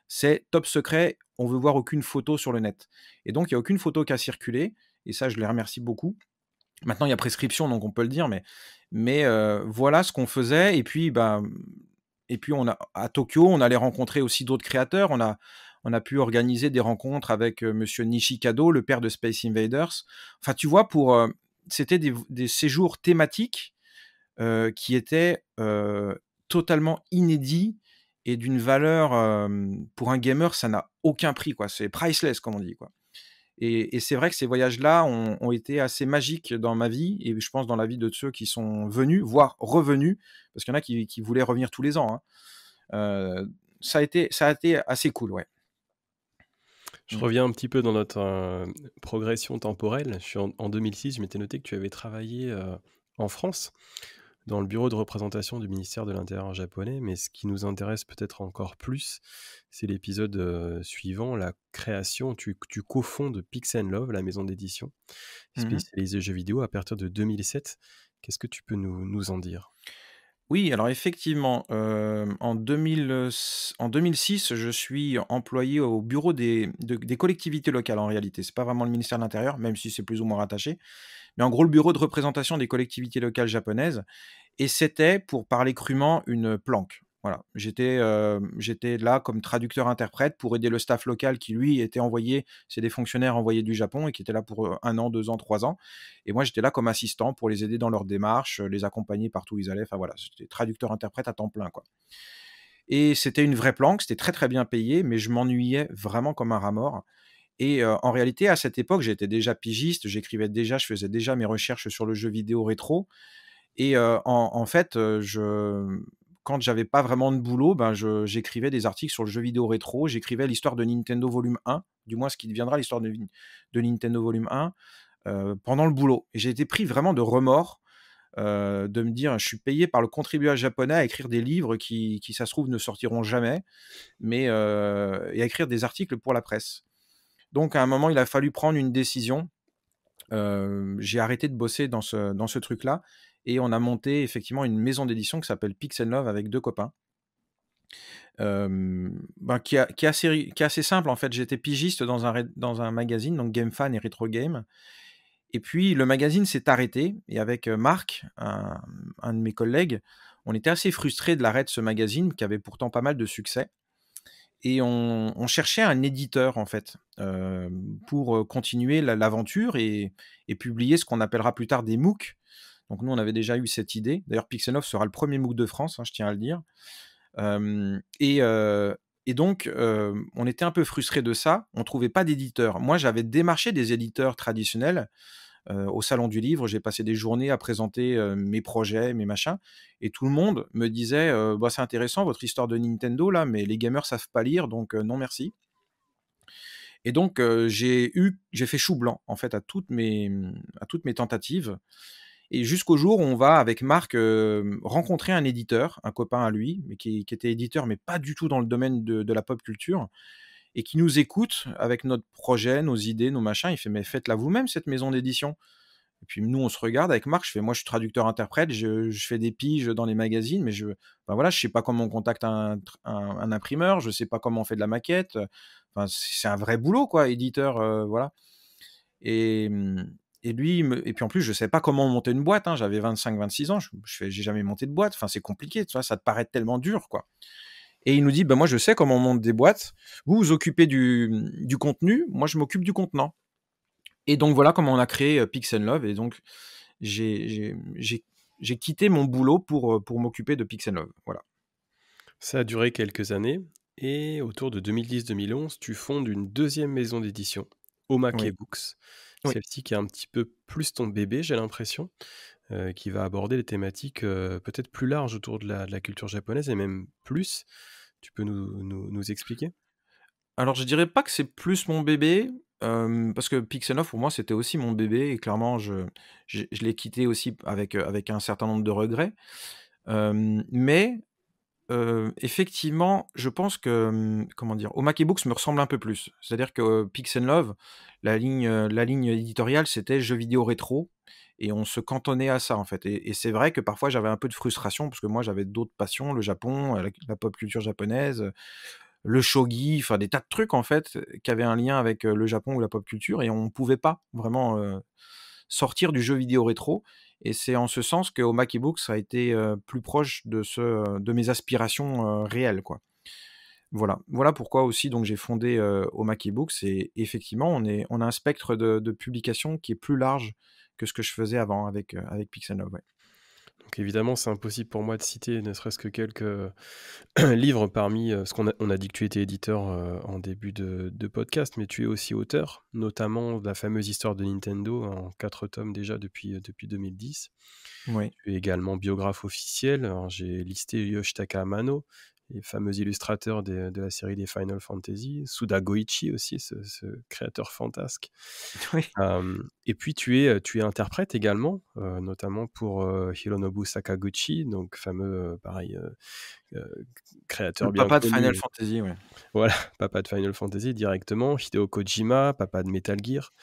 C'est top secret, on veut voir aucune photo sur le net. Et donc il n'y a aucune photo qui a circulé. Et ça, je les remercie beaucoup. Maintenant, il y a prescription, donc on peut le dire, mais voilà ce qu'on faisait. Et puis à Tokyo, on allait rencontrer aussi d'autres créateurs. On a pu organiser des rencontres avec Monsieur Nishikado, le père de Space Invaders. Enfin, tu vois, c'était des séjours thématiques qui étaient totalement inédits et d'une valeur pour un gamer, ça n'a aucun prix, quoi. C'est priceless, comme on dit, quoi. Et c'est vrai que ces voyages-là ont été assez magiques dans ma vie et je pense dans la vie de ceux qui sont venus, voire revenus, parce qu'il y en a qui voulaient revenir tous les ans, hein. Ça a été assez cool, ouais.
Je
Mmh.
reviens un petit peu dans notre progression temporelle. Je suis en 2006, je m'étais noté que tu avais travaillé en France, dans le bureau de représentation du ministère de l'Intérieur japonais, mais ce qui nous intéresse peut-être encore plus, c'est l'épisode suivant, la création, tu cofondes Pix Love, la maison d'édition
Mmh.
spécialisée jeux vidéo à partir de 2007. Qu'est-ce que tu peux nous en dire?
Oui, alors effectivement, en 2006, je suis employé au bureau des collectivités locales en réalité. C'est pas vraiment le ministère de l'Intérieur, même si c'est plus ou moins rattaché. Mais en gros, le bureau de représentation des collectivités locales japonaises. Et c'était, pour parler crûment, une planque. Voilà. J'étais là comme traducteur-interprète pour aider le staff local qui, lui, était envoyé, c'est des fonctionnaires envoyés du Japon et qui étaient là pour 1 an, 2 ans, 3 ans. Et moi, j'étais là comme assistant pour les aider dans leurs démarches, les accompagner partout où ils allaient. Enfin voilà, j'étais traducteur-interprète à temps plein, quoi. Et c'était une vraie planque, c'était très très bien payé, mais je m'ennuyais vraiment comme un rat mort. Et en réalité, à cette époque, j'étais déjà pigiste, je faisais déjà mes recherches sur le jeu vidéo rétro. Et en fait, quand j'avais pas vraiment de boulot, ben j'écrivais des articles sur le jeu vidéo rétro. J'écrivais l'histoire de Nintendo volume 1, du moins ce qui deviendra l'histoire de Nintendo volume 1, pendant le boulot. Et j'ai été pris vraiment de remords, de me dire: «Je suis payé par le contribuable japonais à écrire des livres qui ça se trouve ne sortiront jamais, mais et à écrire des articles pour la presse». Donc à un moment, il a fallu prendre une décision. J'ai arrêté de bosser dans ce truc-là et on a monté effectivement une maison d'édition qui s'appelle Pix Love avec 2 copains. Ben, qui est assez simple en fait. J'étais pigiste dans un magazine, donc Game Fan et Retro Game. Et puis le magazine s'est arrêté et avec Marc, un de mes collègues, on était assez frustrés de l'arrêt de ce magazine qui avait pourtant pas mal de succès. Et on cherchait un éditeur en fait, pour continuer l'aventure et publier ce qu'on appellera plus tard des MOOC. Donc nous, on avait déjà eu cette idée. D'ailleurs, Pixel sera le premier MOOC de France, hein, je tiens à le dire. Et donc, on était un peu frustrés de ça. On trouvait pas d'éditeur. Moi, j'avais démarché des éditeurs traditionnels, Au salon du livre, j'ai passé des journées à présenter, mes projets, mes machins et tout le monde me disait: «Bah, c'est intéressant votre histoire de Nintendo là, mais les gamers savent pas lire donc non merci». Et donc j'ai fait chou blanc en fait à toutes mes tentatives et jusqu'au jour où on va avec Marc, rencontrer un éditeur, un copain à lui, mais qui était éditeur, mais pas du tout dans le domaine de la pop culture et qui nous écoute avec notre projet, nos idées, nos machins. Il fait: «Mais faites-la vous-même cette maison d'édition». Et puis nous, on se regarde avec Marc, je fais: «Moi, je suis traducteur-interprète, je fais des piges dans les magazines, mais enfin voilà, je sais pas comment on contacte un imprimeur, je sais pas comment on fait de la maquette, enfin, c'est un vrai boulot quoi, éditeur, voilà». Et et lui, il me et puis en plus, je savais pas comment monter une boîte, hein. J'avais 25-26 ans, je fais: «J'ai jamais monté de boîte, enfin, c'est compliqué, tu vois? Ça te paraît tellement dur, quoi». Et il nous dit: «Bah, moi, je sais comment on monte des boîtes. Vous vous occupez du contenu, moi, je m'occupe du contenant». Et donc voilà comment on a créé, Pix& Love et donc j'ai j'ai j'ai j'ai quitté mon boulot pour m'occuper de Pix& Love, voilà.
Ça a duré quelques années et autour de 2010-2011, tu fondes une deuxième maison d'édition, Omake
Oui,
Books.
oui.
Celle-ci qui est un petit peu plus ton bébé, j'ai l'impression, qui va aborder des thématiques, peut-être plus larges autour de la culture japonaise et même plus. Tu peux nous expliquer?
Alors je dirais pas que c'est plus mon bébé, parce que Pix& Love pour moi c'était aussi mon bébé et clairement je l'ai quitté aussi avec un certain nombre de regrets. Mais effectivement, je pense que, comment dire? Omake Books me ressemble un peu plus. C'est-à-dire que Pix& Love, la ligne éditoriale, c'était jeux vidéo rétro et on se cantonnait à ça, en fait et c'est vrai que parfois j'avais un peu de frustration parce que moi j'avais d'autres passions, le Japon, la pop culture japonaise, le shogi, enfin des tas de trucs, en fait, qui avaient un lien avec, le Japon ou la pop culture et on pouvait pas vraiment, sortir du jeu vidéo rétro et c'est en ce sens que Omake Books a été, plus proche de mes aspirations, réelles, quoi. Voilà pourquoi aussi donc j'ai fondé, Omake Books et effectivement on a un spectre de publications qui est plus large que ce que je faisais avant avec Pix& Love, ouais.
Donc évidemment, c'est impossible pour moi de citer ne serait-ce que quelques livres parmi, ce on a dit que tu étais éditeur, en début de podcast, mais tu es aussi auteur, notamment de la fameuse histoire de Nintendo en 4 tomes déjà depuis 2010.
Oui.
Tu es également biographe officiel. Alors j'ai listé Yoshitaka Amano, les fameux illustrateurs de la série des Final Fantasy, Suda Goichi aussi, ce créateur fantasque.
Oui.
Et puis tu es interprète également, notamment pour, Hironobu Sakaguchi, donc fameux, pareil, heu,
Le
créateur bien
papa de Final
connu,
Fantasy, ouais.
voilà, papa de Final Fantasy directement, Hideo Kojima, papa de Metal Gear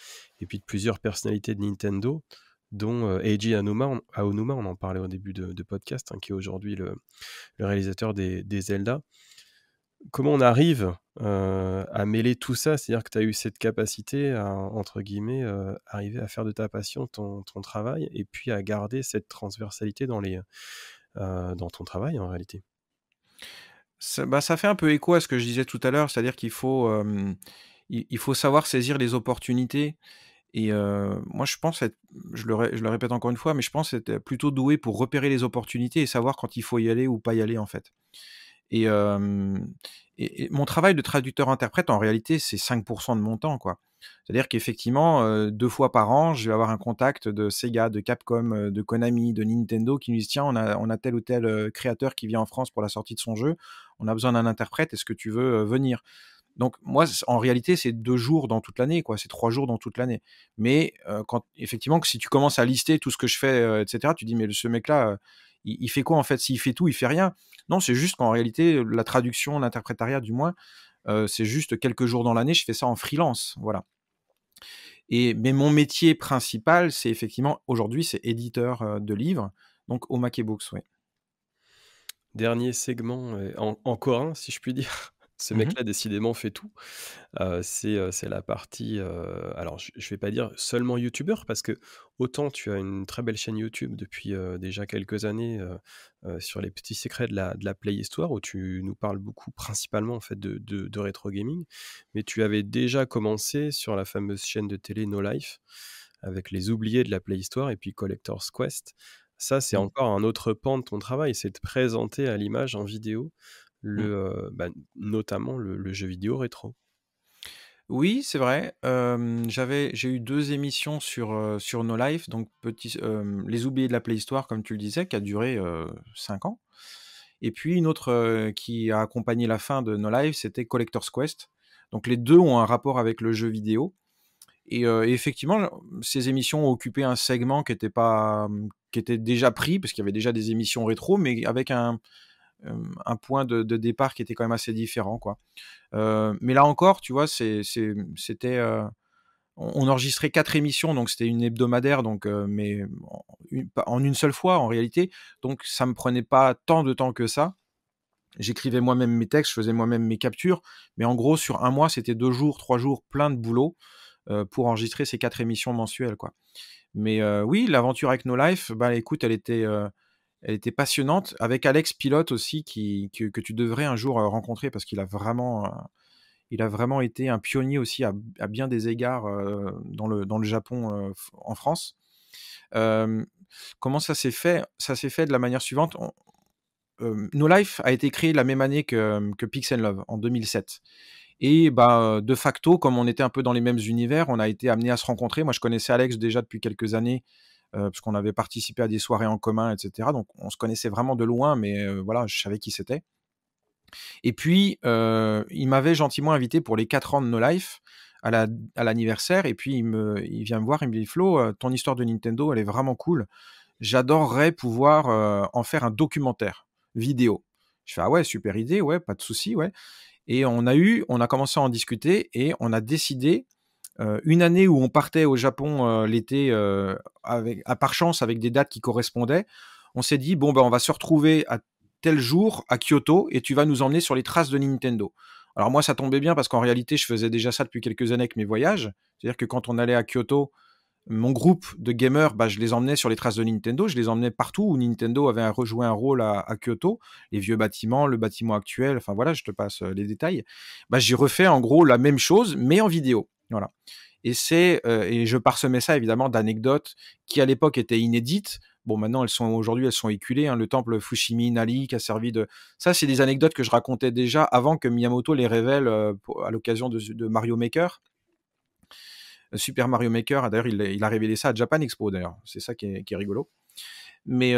et puis de plusieurs personnalités de Nintendo, dont, Eiji Aonuma, on en parlait au début de podcast, hein, qui est aujourd'hui le réalisateur des Zelda. Comment on arrive, à mêler tout ça? C'est-à-dire que tu as eu cette capacité à, entre guillemets, arriver à faire de ta passion ton travail et puis à garder cette transversalité dans ton travail en réalité?
Ça fait un peu écho à ce que je disais tout à l'heure, c'est-à-dire qu'il faut, il faut savoir saisir les opportunités et moi je pense être je le répète encore une fois, mais je pense être plutôt doué pour repérer les opportunités et savoir quand il faut y aller ou pas y aller, en fait. Et mon travail de traducteur-interprète, en réalité, c'est 5 de mon temps, quoi. C'est-à-dire qu'effectivement, 2 fois par an, je vais avoir un contact de Sega, de Capcom, de Konami, de Nintendo qui nous disent: «Tiens, on a tel ou tel, créateur qui vient en France pour la sortie de son jeu. On a besoin d'un interprète, est-ce que tu veux, venir?» Donc moi, en réalité, c'est 2 jours dans toute l'année, quoi. C'est 3 jours dans toute l'année. Mais quand effectivement, que si tu commences à lister tout ce que je fais, et cetera, tu dis: «Mais ce mec-là, il fait quoi, en fait? S'il fait tout, il fait rien». Non, c'est juste qu'en réalité, la traduction, l'interprétariat du moins, c'est juste quelques jours dans l'année, je fais ça en freelance, voilà. Mais mon métier principal, c'est effectivement aujourd'hui, c'est éditeur, de livres, donc au Mackay Books, oui.
Dernier segment et encore un si je puis dire. Ce
Mmh.
mec-là décidément fait tout. C'est la partie, alors je vais pas dire seulement youtubeur parce que autant tu as une très belle chaîne YouTube depuis, déjà quelques années, sur les petits secrets de la Play Histoire où tu nous parles beaucoup principalement en fait de rétro gaming. Mais tu avais déjà commencé sur la fameuse chaîne de télé No Life avec les oubliés de la Play Histoire et puis Collector's Quest. Ça, c'est
Mmh.
encore un autre pan de ton travail, c'est de présenter à l'image en vidéo
Mmh.
notamment le jeu vidéo rétro.
Oui, c'est vrai, j'ai eu 2 émissions sur No Life, donc Les Oubliés de la Préhistoire, comme tu le disais, qui a duré, 5 ans, et puis une autre, qui a accompagné la fin de No Life, c'était Collector's Quest. Donc les 2 ont un rapport avec le jeu vidéo, et effectivement, ces émissions ont occupé un segment qui était déjà pris, parce qu'il y avait déjà des émissions rétro, mais avec un point de départ qui était quand même assez différent, quoi. Mais là encore, tu vois, c'était, on enregistrait 4 émissions, donc c'était une hebdomadaire, donc mais en une seule fois, en réalité, donc ça me prenait pas tant de temps que ça. J'écrivais moi-même mes textes, je faisais moi-même mes captures, mais en gros, sur un mois, c'était 2 jours, 3 jours, plein de boulot, pour enregistrer ces 4 émissions mensuelles, quoi. Mais oui, l'aventure avec No Life, bah, écoute, elle était passionnante, avec Alex Pilote aussi, que tu devrais un jour, rencontrer, parce il a vraiment été un pionnier aussi à bien des égards, dans le Japon, en France. Hem, Comment ça s'est fait? Ça s'est fait de la manière suivante. No Life a été créé la même année que Peace and Love, en 2007, et bah, de facto, comme on était un peu dans les mêmes univers, on a été amenés à se rencontrer. Moi, je connaissais Alex déjà depuis quelques années, parce qu'on avait participé à des soirées en commun, et cetera, donc on se connaissait vraiment de loin, mais voilà, je savais qui c'était. Et puis, il m'avait gentiment invité pour les 4 ans de No Life à l'anniversaire, et puis il vient me voir, il me dit: «Flo, ton histoire de Nintendo, elle est vraiment cool. J'adorerais pouvoir, en faire un documentaire vidéo». Je fais: «Ah ouais, super idée, ouais, pas de souci, ouais», et on a commencé à en discuter, et on a décidé, une année où on partait au Japon, l'été, par chance avec des dates qui correspondaient, on s'est dit: «Bon, ben, on va se retrouver à tel jour à Kyoto et tu vas nous emmener sur les traces de Nintendo». Alors moi, ça tombait bien parce qu'en réalité, je faisais déjà ça depuis quelques années avec mes voyages. C'est-à-dire que quand on allait à Kyoto, mon groupe de gamers, bah, je les emmenais sur les traces de Nintendo, je les emmenais partout où Nintendo avait rejoué un rôle à Kyoto, les vieux bâtiments, le bâtiment actuel, enfin voilà, je te passe, les détails. Bah, j'ai refait en gros la même chose, mais en vidéo, voilà. Et je parsemais ça évidemment d'anecdotes qui à l'époque étaient inédites. Bon, maintenant aujourd'hui elles sont éculées, hein. Le temple Fushimi Inari qui a servi de ça, c'est des anecdotes que je racontais déjà avant que Miyamoto les révèle, à l'occasion de Mario Maker. Super Mario Maker, d'ailleurs il a révélé ça à Japan Expo d'ailleurs, c'est ça qui est rigolo. Mais,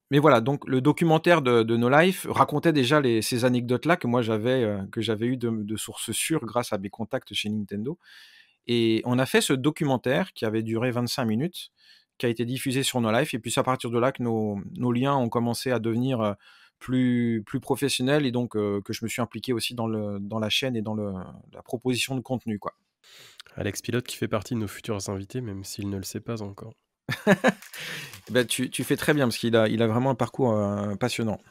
mais voilà, donc le documentaire de No Life racontait déjà ces anecdotes-là que j'avais eues de sources sûres grâce à mes contacts chez Nintendo. Et on a fait ce documentaire qui avait duré 25 minutes, qui a été diffusé sur No Life, et puis c'est à partir de là que nos liens ont commencé à devenir, plus professionnels, et donc que je me suis impliqué aussi dans la chaîne et dans la proposition de contenu, quoi.
Alex Pilote qui fait partie de nos futurs invités, même s'il ne le sait pas encore.
Bah, tu fais très bien parce il a vraiment un parcours, passionnant.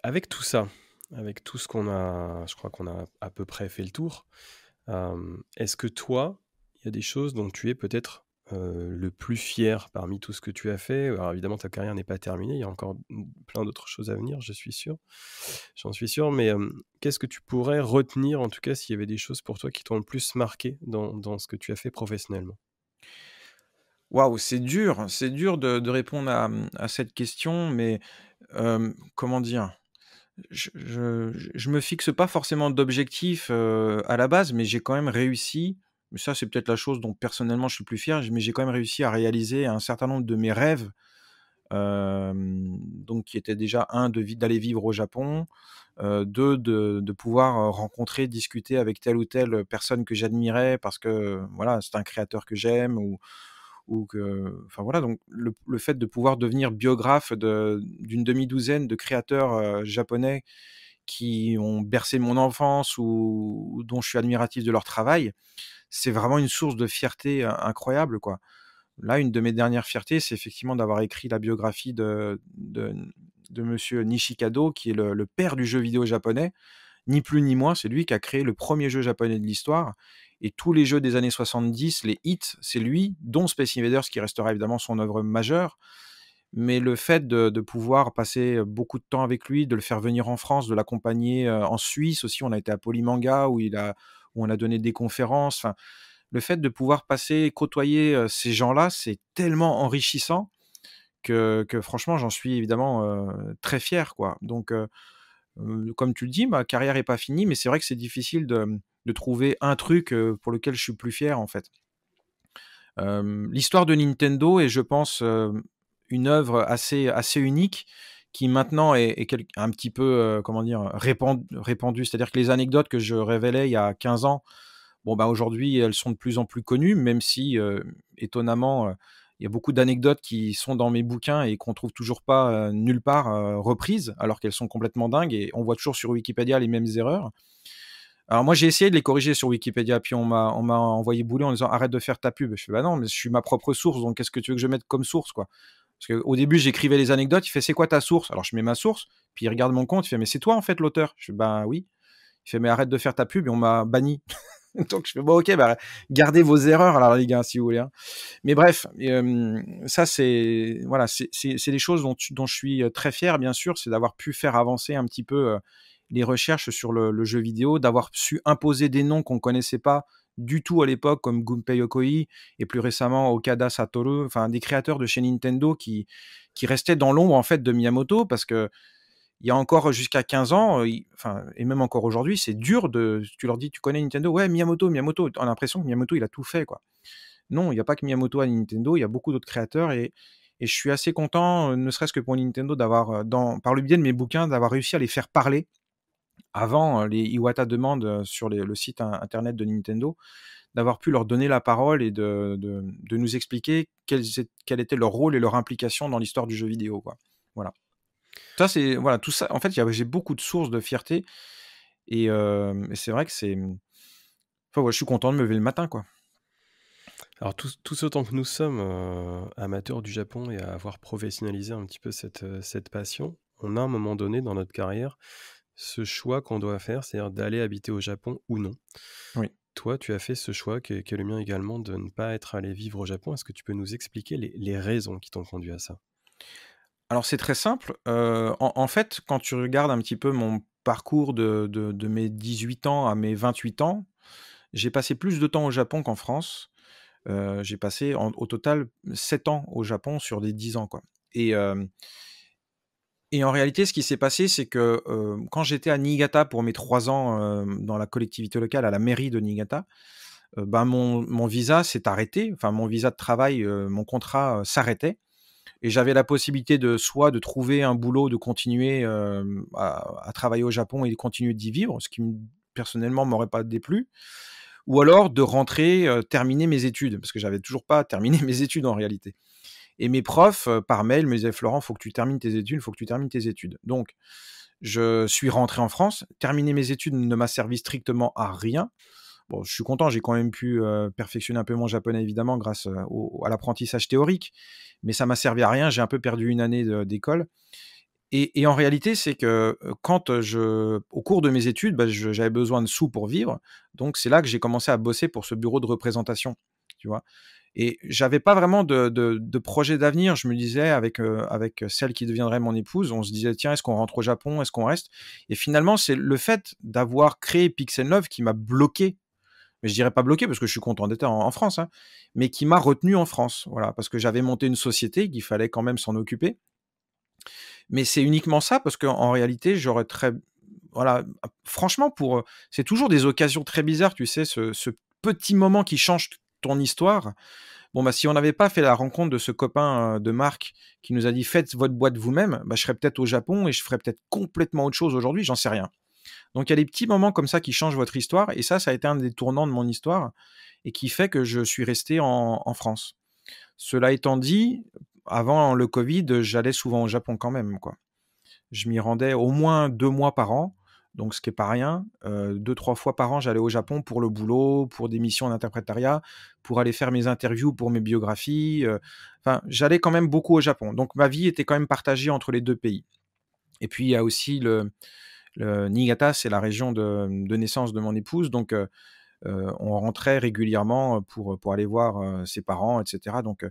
Avec tout ça, avec tout ce qu'on a, je crois qu'on a à peu près fait le tour. Est-ce que toi, il y a des choses dont tu es peut-être, le plus fier parmi tout ce que tu as fait? Alors évidemment ta carrière n'est pas terminée, il y a encore, plein d'autres choses à venir, je suis sûr. J'en suis sûr, mais, qu'est-ce que tu pourrais retenir, en tout cas, s'il y avait des choses pour toi qui t'ont le plus marqué dans ce que tu as fait professionnellement?
Waouh, c'est dur de répondre à cette question, mais comment dire? Je me fixe pas forcément d'objectifs, à la base, mais j'ai quand même réussi, mais ça, c'est peut-être la chose dont personnellement je suis le plus fier, mais j'ai quand même réussi à réaliser un certain nombre de mes rêves, donc qui étaient déjà un d'aller vivre au Japon, 2 de pouvoir, rencontrer, discuter avec telle ou telle personne que j'admirais parce que, voilà, c'est un créateur que j'aime, ou que enfin voilà, donc le fait de pouvoir devenir biographe d'une demi-douzaine de créateurs, japonais qui ont bercé mon enfance ou dont je suis admiratif de leur travail, c'est vraiment une source de fierté, incroyable, quoi. Là, une de mes dernières fiertés, c'est effectivement d'avoir écrit la biographie de monsieur Nishikado, qui est le père du jeu vidéo japonais. Ni plus ni moins, c'est lui qui a créé le premier jeu japonais de l'histoire, et tous les jeux des années 70, les hits, c'est lui, dont Space Invaders qui restera évidemment son œuvre majeure. Mais le fait de pouvoir passer beaucoup de temps avec lui, de le faire venir en France, de l'accompagner, en Suisse aussi, on a été à Polymanga où on a donné des conférences, enfin, le fait de pouvoir passer, côtoyer, ces gens-là, c'est tellement enrichissant que franchement j'en suis évidemment, très fier, quoi. Donc comme tu le dis, ma carrière est pas finie, mais c'est vrai que c'est difficile de trouver un truc, pour lequel je suis plus fier, en fait. L'histoire de Nintendo est, je pense, une œuvre assez unique qui maintenant est un petit peu, comment dire? Répandue. C'est-à-dire que les anecdotes que je révélais il y a 15 ans, bon, bah, aujourd'hui, elles sont de plus en plus connues, même si, étonnamment, il y a beaucoup d'anecdotes qui sont dans mes bouquins et qu'on trouve toujours pas, nulle part, reprises, alors qu'elles sont complètement dingues et on voit toujours sur Wikipédia les mêmes erreurs. Alors moi, j'ai essayé de les corriger sur Wikipédia, puis on m'a envoyé bouler en disant: «Arrête de faire ta pub». Je fais: «Bah non, mais je suis ma propre source, donc qu'est-ce que tu veux que je mette comme source, quoi?» Parce qu'au début, j'écrivais les anecdotes, il fait: «C'est quoi ta source?» Alors je mets ma source, puis il regarde mon compte, il fait: «Mais c'est toi, en fait, l'auteur?» Je fais: «Bah oui». Il fait: «Mais arrête de faire ta pub» et on m'a banni. Donc je fais: «Bon OK, bah, gardez vos erreurs alors les gars, si vous voulez, hein». Mais bref, ça c'est voilà, c'est des choses dont je suis, très fier bien sûr, c'est d'avoir pu faire avancer un petit peu, les recherches sur le jeu vidéo, d'avoir su imposer des noms qu'on connaissait pas du tout à l'époque, comme Gunpei Yokoi et plus récemment Okada Satoru, enfin des créateurs de chez Nintendo qui restaient dans l'ombre en fait de Miyamoto parce que il y a encore jusqu'à 15 ans, enfin et même encore aujourd'hui, c'est dur de tu leur dis: «Tu connais Nintendo?» «Ouais, Miyamoto, Miyamoto». Tu as l'impression que Miyamoto, il a tout fait, quoi. Non, il y a pas que Miyamoto à Nintendo, il y a beaucoup d'autres créateurs et je suis assez content, ne serait-ce que pour Nintendo d'avoir, par le biais de mes bouquins, d'avoir réussi à les faire parler avant, les Iwata Demande, sur le site internet de Nintendo, d'avoir pu leur donner la parole et de nous expliquer quel était leur rôle et leur implication dans l'histoire du jeu vidéo, quoi. Voilà. Ça, c'est voilà, tout ça en fait, j'ai beaucoup de sources de fierté et c'est vrai que enfin, ouais, je suis content de me lever le matin, quoi.
Alors tous autant que nous sommes, amateurs du Japon et à avoir professionnalisé un petit peu cette passion, on a à un moment donné dans notre carrière ce choix qu'on doit faire, c'est-à-dire d'aller habiter au Japon ou non.
Oui.
Toi, tu as fait ce choix qui est le mien également de ne pas être allé vivre au Japon. Est-ce que tu peux nous expliquer les raisons qui t'ont conduit à ça?
Alors c'est très simple, en fait, quand tu regardes un petit peu mon parcours de mes 18 ans à mes 28 ans, j'ai passé plus de temps au Japon qu'en France. J'ai passé au total 7 ans au Japon sur les 10 ans, quoi et hem et en réalité, ce qui s'est passé, c'est que, quand j'étais à Niigata pour mes 3 ans, dans la collectivité locale, à la mairie de Niigata, ben, mon visa s'est arrêté, enfin mon visa de travail, mon contrat, s'arrêtait et j'avais la possibilité de soit de trouver un boulot, de continuer, à travailler au Japon et de continuer d'y vivre, ce qui personnellement m'aurait pas déplu, ou alors de rentrer, terminer mes études, parce que j'avais toujours pas terminé mes études en réalité. Et mes profs, par mail me disaient: «Florent, faut que tu termines tes études, faut que tu termines tes études». Donc je suis rentré en France. Terminer mes études ne m'a servi strictement à rien. Bon, je suis content, j'ai quand même pu, perfectionner un peu mon japonais évidemment grâce, à l'apprentissage théorique, mais ça m'a servi à rien. J'ai un peu perdu une année d'école et en réalité, c'est que, quand, au cours de mes études, bah, j'avais besoin de sous pour vivre, donc c'est là que j'ai commencé à bosser pour ce bureau de représentation, tu vois? Et j'avais pas vraiment de projet d'avenir. Je me disais avec celle qui deviendrait mon épouse, on se disait: «Tiens, est-ce qu'on rentre au Japon? Est-ce qu'on reste?» Et finalement, c'est le fait d'avoir créé Pixel Love qui m'a bloqué, mais je dirais pas bloqué parce que je suis content d'être en France, hein, mais qui m'a retenu en France. Voilà, parce que j'avais monté une société, qu'il fallait quand même s'en occuper. Mais c'est uniquement ça parce qu'en réalité, j'aurais très voilà, franchement c'est toujours des occasions très bizarres, tu sais, ce petit moment qui change ton histoire. Bon, bah, si on n'avait pas fait la rencontre de ce copain, de Marc qui nous a dit: «Faites votre boîte vous-même», bah, je serais peut-être au Japon et je ferais peut-être complètement autre chose aujourd'hui, j'en sais rien. Donc il y a des petits moments comme ça qui changent votre histoire et ça a été un des tournants de mon histoire et qui fait que je suis resté en France. Cela étant dit, avant le covid, j'allais souvent au Japon quand même, quoi. Je m'y rendais au moins 2 mois par an, donc ce qui est pas rien. 2-3 fois par an, j'allais au Japon pour le boulot, pour des missions d'interprétariat, pour aller faire mes interviews pour mes biographies, enfin, j'allais quand même beaucoup au Japon. Donc ma vie était quand même partagée entre les 2 pays. Et puis il y a aussi le Niigata, c'est la région de naissance de mon épouse, donc on rentrait régulièrement, pour aller voir, ses parents et cetera. Donc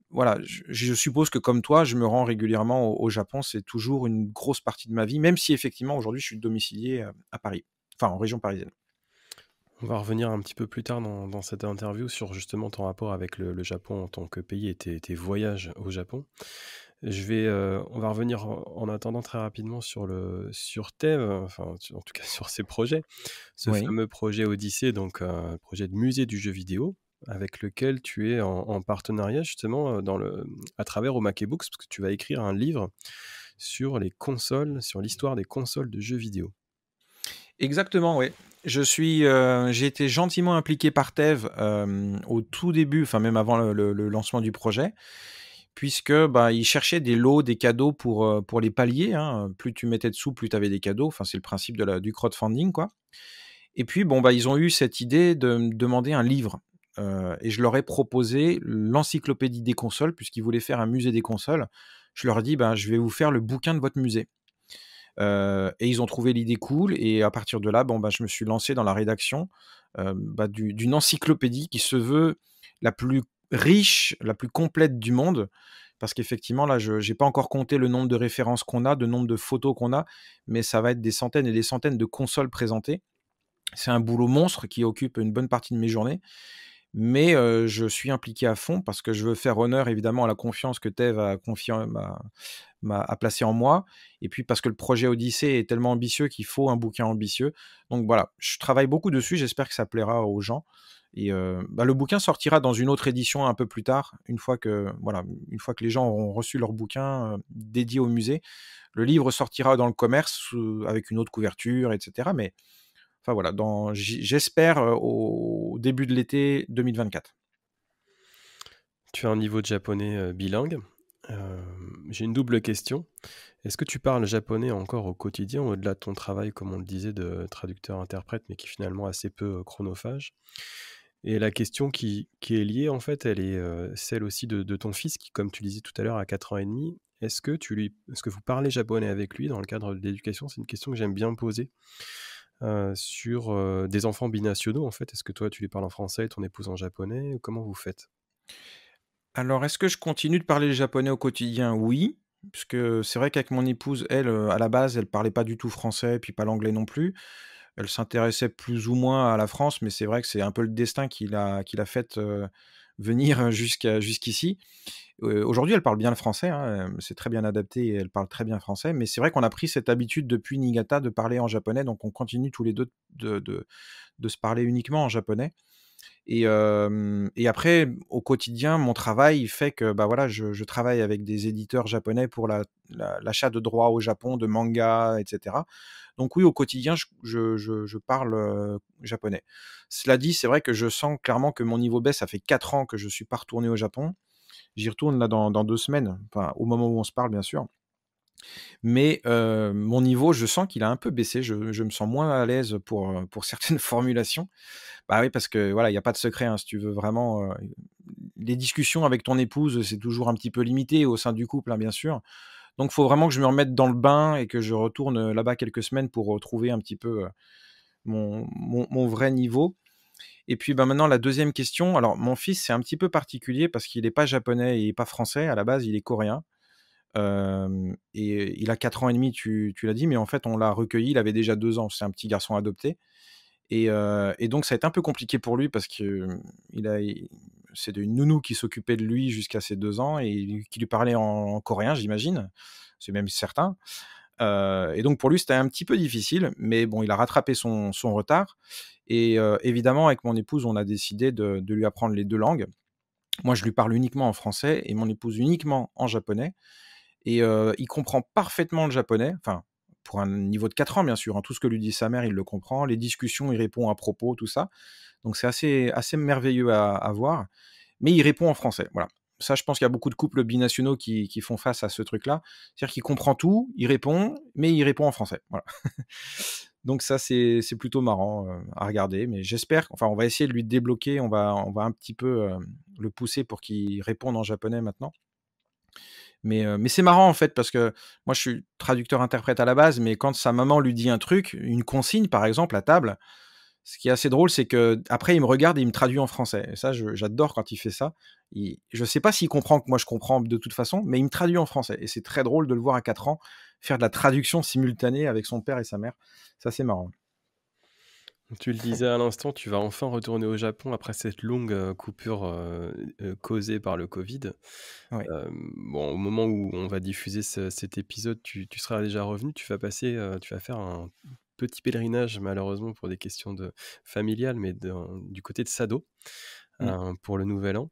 voilà, je suppose que comme toi, je me rends régulièrement au Japon. C'est toujours une grosse partie de ma vie, même si effectivement aujourd'hui je suis domicilié, à Paris, enfin en région parisienne.
On va revenir un petit peu plus tard dans cette interview sur justement ton rapport avec le Japon en tant que pays et tes voyages au Japon. On va revenir en attendant très rapidement sur Thèves, enfin, en tout cas sur ses projets. Ce
Oui.
fameux projet Odyssée, donc projet de musée du jeu vidéo, avec lequel tu es en partenariat justement, à travers Omake Books, parce que tu vas écrire un livre sur les consoles, sur l'histoire des consoles de jeux vidéo.
Exactement, oui. J'ai été gentiment impliqué par Thèves, au tout début, enfin même avant le lancement du projet, puisque, bah, ils cherchaient des lots, des cadeaux pour les paliers, hein. Plus tu mettais de sous, plus tu avais des cadeaux. Enfin, c'est le principe du crowdfunding, quoi. Et puis, bon, bah, ils ont eu cette idée de me demander un livre, et je leur ai proposé l'encyclopédie des consoles, puisqu'ils voulaient faire un musée des consoles. Je leur ai dit: «Ben, je vais vous faire le bouquin de votre musée». Et ils ont trouvé l'idée cool et à partir de là, bon, bah, je me suis lancé dans la rédaction, bah, d'une encyclopédie qui se veut la plus riche, la plus complète du monde. Parce qu'effectivement, là, je j'ai pas encore compté le nombre de références qu'on a, de nombre de photos qu'on a, mais ça va être des centaines et des centaines de consoles présentées. C'est un boulot monstre qui occupe une bonne partie de mes journées, mais je suis impliqué à fond parce que je veux faire honneur évidemment à la confiance que Thèves a placée en moi et puis parce que le projet Odyssée est tellement ambitieux qu'il faut un bouquin ambitieux. Donc voilà, je travaille beaucoup dessus, j'espère que ça plaira aux gens et bah, le bouquin sortira dans une autre édition un peu plus tard, une fois que les gens auront reçu leur bouquin, dédié au musée. Le livre sortira dans le commerce, avec une autre couverture et cetera, mais enfin voilà, j'espère, au début de l'été 2024.
Tu as un niveau de japonais, bilingue. J'ai une double question. Est-ce que tu parles japonais encore au quotidien, au-delà de ton travail, comme on le disait, de traducteur-interprète, mais qui est finalement assez peu, chronophage? Et la question qui est liée, en fait, elle est, celle aussi de ton fils qui, comme tu disais tout à l'heure, a 4 ans et demi. Est-ce que vous parlez japonais avec lui dans le cadre de l'éducation? C'est une question que j'aime bien poser, sur, des enfants binationaux, en fait. Est-ce que toi, tu lui parles en français et ton épouse en japonais? Ou comment vous faites?
Alors, est-ce que je continue de parler le japonais au quotidien? Oui, puisque c'est vrai qu'avec mon épouse, elle, à la base, elle parlait pas du tout français, puis pas l'anglais non plus. Elle s'intéressait plus ou moins à la France, mais c'est vrai que c'est un peu le destin qui l'a faite, venir jusqu'ici. Aujourd'hui, elle parle bien le français, hein, c'est très bien adapté et elle parle très bien français, mais c'est vrai qu'on a pris cette habitude depuis Niigata de parler en japonais, donc on continue tous les 2 de se parler uniquement en japonais. Et après, au quotidien, mon travail fait que, bah, voilà, je travaille avec des éditeurs japonais pour l'achat de droits au Japon, de mangas et cetera. Donc oui, au quotidien, je parle, japonais. Cela dit, c'est vrai que je sens clairement que mon niveau baisse. Ça fait 4 ans que je suis pas retourné au Japon. J'y retourne là dans 2 semaines, enfin, au moment où on se parle, bien sûr. Mais mon niveau, je sens qu'il a un peu baissé. Je me sens moins à l'aise pour certaines formulations. Bah oui, parce que voilà, il y a pas de secret, hein, si tu veux vraiment, les discussions avec ton épouse, c'est toujours un petit peu limité au sein du couple, hein, bien sûr. Donc faut vraiment que je me remette dans le bain et que je retourne, là-bas quelques semaines pour retrouver un petit peu, mon vrai niveau. Et puis, bah, maintenant la deuxième question, alors mon fils, c'est un petit peu particulier parce qu'il est pas japonais et pas français, à la base, il est coréen. Et il a 4 ans et demi, tu l'as dit, mais en fait, on l'a recueilli, il avait déjà 2 ans. C'est un petit garçon adopté. Et donc ça a été un peu compliqué pour lui parce que, c'est une nounou qui s'occupait de lui jusqu'à ses 2 ans et qui lui parlait en coréen, j'imagine. C'est même certain. Et donc pour lui, c'était un petit peu difficile, mais bon, il a rattrapé son retard et évidemment, avec mon épouse, on a décidé de lui apprendre les 2 langues. Moi, je lui parle uniquement en français et mon épouse uniquement en japonais. Et il comprend parfaitement le japonais, enfin, pour un niveau de 4 ans, bien sûr, hein. Tout ce que lui dit sa mère, il le comprend. Les discussions, il répond à propos, tout ça. Donc c'est assez merveilleux à voir. Mais il répond en français, voilà. Ça, je pense qu'il y a beaucoup de couples binationaux qui font face à ce truc-là. C'est-à-dire qu'il comprend tout, il répond, mais il répond en français, voilà. Donc ça, c'est plutôt marrant, à regarder, mais j'espère enfin, on va essayer de lui débloquer, on va un petit peu, le pousser pour qu'il réponde en japonais maintenant. Mais c'est marrant en fait parce que moi je suis traducteur-interprète à la base, mais quand sa maman lui dit un truc, une consigne par exemple à table, ce qui est assez drôle, c'est qu'après il me regarde et il me traduit en français et ça j'adore quand il fait ça. Je sais pas s'il comprend que moi je comprends de toute façon, mais il me traduit en français et c'est très drôle de le voir à 4 ans faire de la traduction simultanée avec son père et sa mère. Ça c'est marrant.
Tu le disais à l'instant, tu vas enfin retourner au Japon après cette longue, coupure, causée par le Covid.
Ouais.
Bon, au moment où on va diffuser cet épisode, tu seras déjà revenu. Tu vas faire un petit pèlerinage malheureusement pour des questions de familiales, mais du côté de Sado,
Mmh.
pour le nouvel an.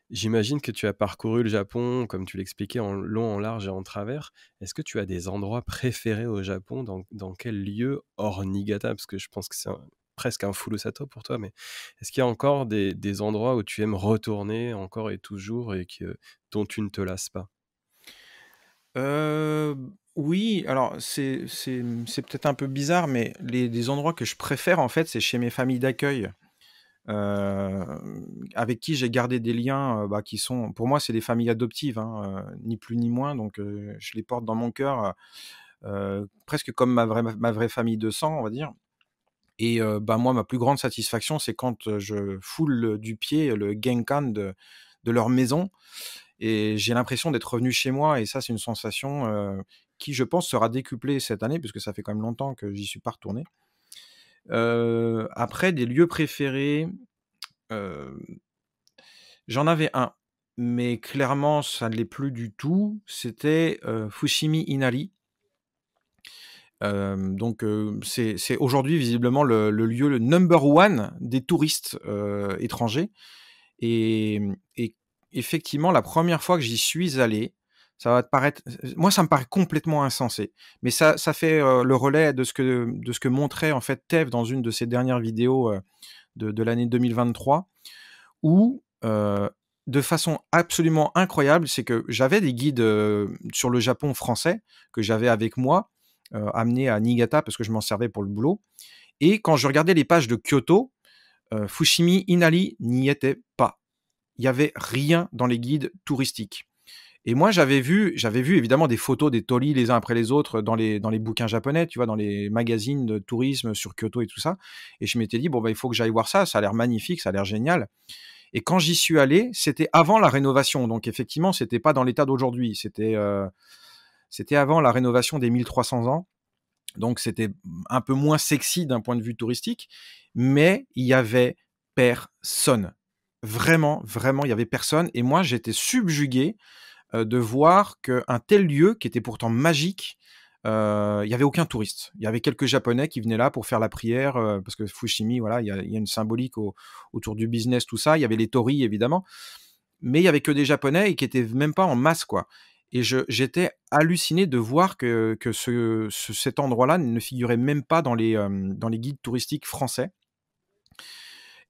J'imagine que tu as parcouru le Japon, comme tu l'expliquais, en long, en large et en travers. Est-ce que tu as des endroits préférés au Japon? Dans quel lieu, hors Niigata? Parce que je pense que c'est presque un full Osato pour toi, mais est-ce qu'il y a encore des endroits où tu aimes retourner encore et toujours et dont tu ne te lasses pas?
Heu, oui, alors c'est peut-être un peu bizarre, mais les endroits que je préfère, en fait, c'est chez mes familles d'accueil, avec qui j'ai gardé des liens, bah, qui sont pour moi, c'est des familles adoptives, hein, ni plus ni moins, donc je les porte dans mon cœur, presque comme ma vraie famille de sang, on va dire. Et bah, moi, ma plus grande satisfaction, c'est quand, je foule du pied le genkan de leur maison et j'ai l'impression d'être revenu chez moi et ça, c'est une sensation, qui, je pense, sera décuplée cette année puisque ça fait quand même longtemps que j'y suis pas retourné. Après des lieux préférés, heu, j'en avais un, mais clairement, ça ne l'est plus du tout. C'était, Fushimi Inari. C'est aujourd'hui visiblement le lieu, le number one des touristes, étrangers et effectivement, la première fois que j'y suis allé, ça va te paraître moi, ça me paraît complètement insensé, mais ça fait, le relais de ce que montrait, en fait, Tev dans une de ses dernières vidéos, de l'année 2023 où, de façon absolument incroyable, c'est que j'avais des guides, sur le Japon français que j'avais avec moi, amenés à Niigata parce que je m'en servais pour le boulot et quand je regardais les pages de Kyoto, Fushimi Inari n'y était pas. Il y avait rien dans les guides touristiques et moi j'avais vu évidemment des photos des torii les uns après les autres dans les bouquins japonais, tu vois? Dans les magazines de tourisme sur Kyoto et tout ça et je m'étais dit: «Bon, bah, il faut que j'aille voir ça, ça a l'air magnifique, ça a l'air génial» et quand j'y suis allé, c'était avant la rénovation donc effectivement, c'était pas dans l'état d'aujourd'hui. C'était avant la rénovation des 1300 ans donc c'était un peu moins sexy d'un point de vue touristique, mais il y avait personne. Vraiment, vraiment, il y avait personne et moi j'étais subjugué, de voir qu'un tel lieu qui était pourtant magique, il y avait aucun touriste. Il y avait quelques Japonais qui venaient là pour faire la prière, parce que Fushimi, voilà, il y a une symbolique autour du business, tout ça. Il y avait les torii évidemment, mais il y avait que des Japonais et qui étaient même pas en masse, quoi. Et j'étais halluciné de voir que cet endroit-là ne figurait même pas dans les guides touristiques français.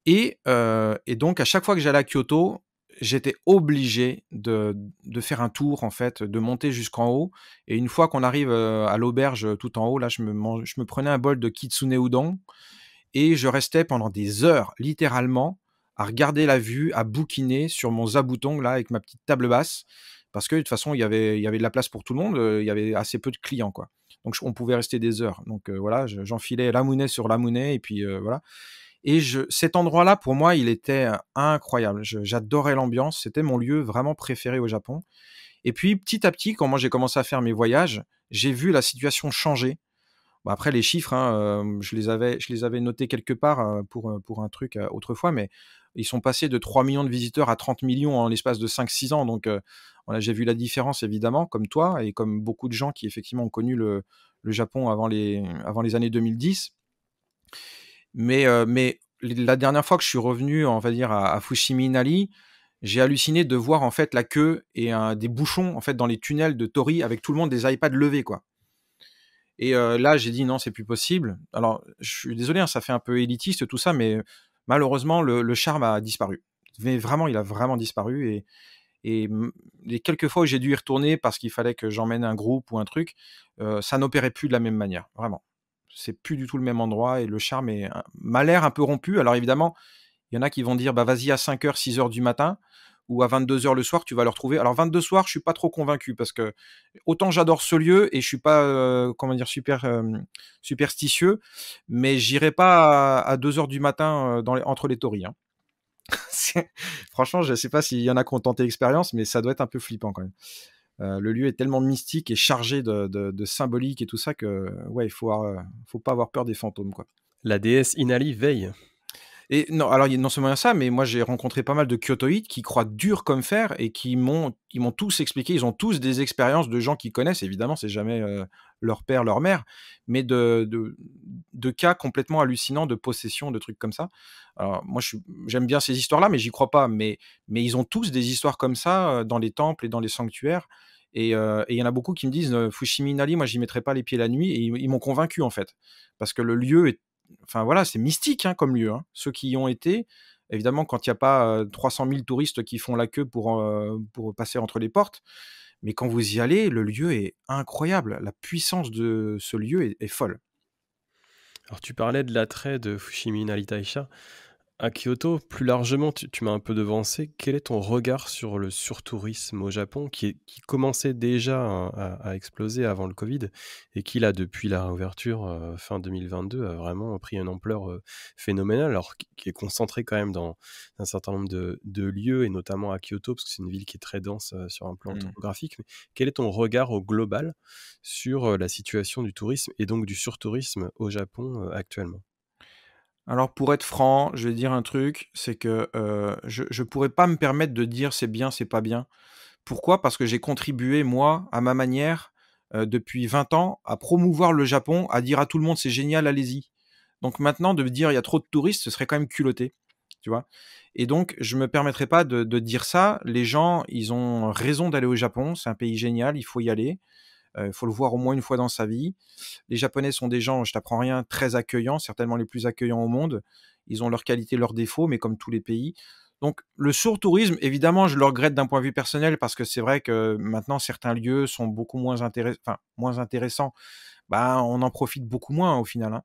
Et donc à chaque fois que j'allais à Kyoto, j'étais obligé de faire un tour en fait, de monter jusqu'en haut et une fois qu'on arrive, à l'auberge, tout en haut, là, je me prenais un bol de kitsune udon et je restais pendant des heures, littéralement, à regarder la vue, à bouquiner sur mon zabuton là, avec ma petite table basse. Parce que de toute façon, il y avait de la place pour tout le monde, il y avait assez peu de clients, quoi. Donc on pouvait rester des heures. Donc voilà, j'enfilais Lamune sur Lamune et puis, voilà. Et cet endroit-là, pour moi, il était, incroyable. J'adorais l'ambiance, c'était mon lieu vraiment préféré au Japon. Et puis petit à petit, quand moi j'ai commencé à faire mes voyages, j'ai vu la situation changer. Bon après les chiffres, hein, je les avais notés quelque part, pour un truc, autrefois, mais ils sont passés de 3 millions de visiteurs à 30 millions en l'espace de 5-6 ans donc voilà, j'ai vu la différence évidemment comme toi et comme beaucoup de gens qui effectivement ont connu le Japon avant les années 2010. Mais la dernière fois que je suis revenu, on va dire à Fushimi Inari, j'ai halluciné de voir en fait la queue et des bouchons en fait dans les tunnels de Tori avec tout le monde des iPads levés, quoi. Et là, j'ai dit: «Non, c'est plus possible». Alors, je suis désolé, hein, ça fait un peu élitiste tout ça, mais malheureusement, le charme a disparu. Mais vraiment, il a vraiment disparu et les quelques fois où j'ai dû y retourner parce qu'il fallait que j'emmène un groupe ou un truc, ça n'opérait plus de la même manière, vraiment. C'est plus du tout le même endroit et le charme m'a l'air un peu rompu. Alors évidemment, il y en a qui vont dire: «Bah, vas-y à 5 heures, 6 heures du matin ou à 22 heures le soir, tu vas le retrouver». Alors 22 soirs, je suis pas trop convaincu parce que autant j'adore ce lieu et je suis pas, comment dire? Superstitieux, mais j'irai pas à 2 heures du matin, entre les tories, hein. C'est franchement, je sais pas s'il y en a qui ont tenté l'expérience, mais ça doit être un peu flippant quand même. Le lieu est tellement mystique et chargé de symbolique et tout ça que, ouais, faut pas avoir peur des fantômes, quoi.
La déesse Inali veille.
Et non, alors il y a non seulement ça, mais moi j'ai rencontré pas mal de kyotoïtes qui croient dur comme fer et qui m'ont tous expliqué, ils ont tous des expériences de gens qu'ils connaissent, évidemment, c'est jamais, leur père, leur mère, mais de cas complètement hallucinants de possession, de trucs comme ça. Alors moi j'aime bien ces histoires-là, mais j'y crois pas, mais ils ont tous des histoires comme ça, dans les temples et dans les sanctuaires et il y en a beaucoup qui me disent, «Fushimi Inari, moi j'y mettrai pas les pieds la nuit» et ils m'ont convaincu en fait. Parce que le lieu est enfin voilà, c'est mystique, hein, comme lieu, hein. Ceux qui y ont été, évidemment, quand il y a pas, 300 000 touristes qui font la queue pour passer entre les portes, mais quand vous y allez, le lieu est incroyable. La puissance de ce lieu est folle.
Alors tu parlais de l'attrait de Fushimi Inari Taisha. À Kyoto, plus largement, tu m'as un peu devancé. Quel est ton regard sur le surtourisme au Japon qui commençait déjà à exploser avant le Covid et qui là, depuis la réouverture, fin 2022 a vraiment pris une ampleur, phénoménale alors qui est concentré quand même dans un certain nombre de lieux et notamment à Kyoto parce que c'est une ville qui est très dense, sur un plan
Mmh.
topographique. Mais quel est ton regard au global sur, la situation du tourisme et donc du surtourisme au Japon, actuellement?
Alors pour être franc, je vais dire un truc, c'est que, je pourrais pas me permettre de dire: «C'est bien, c'est pas bien». Pourquoi? Parce que j'ai contribué moi, à ma manière, depuis 20 ans, à promouvoir le Japon, à dire à tout le monde: «C'est génial, allez-y». Donc maintenant de me dire: «Il y a trop de touristes», ce serait quand même culotté, tu vois? Et donc je me permettrai pas de dire ça. Les gens, ils ont raison d'aller au Japon, c'est un pays génial, il faut y aller, il faut le voir au moins une fois dans sa vie. Les Japonais sont des gens, je t'apprends rien, très accueillants, certainement les plus accueillants au monde. Ils ont leurs qualités, leurs défauts, mais comme tous les pays. Donc le surtourisme, évidemment, je le regrette d'un point de vue personnel parce que c'est vrai que maintenant certains lieux sont beaucoup moins intéressants. Bah, on en profite beaucoup moins au final, hein.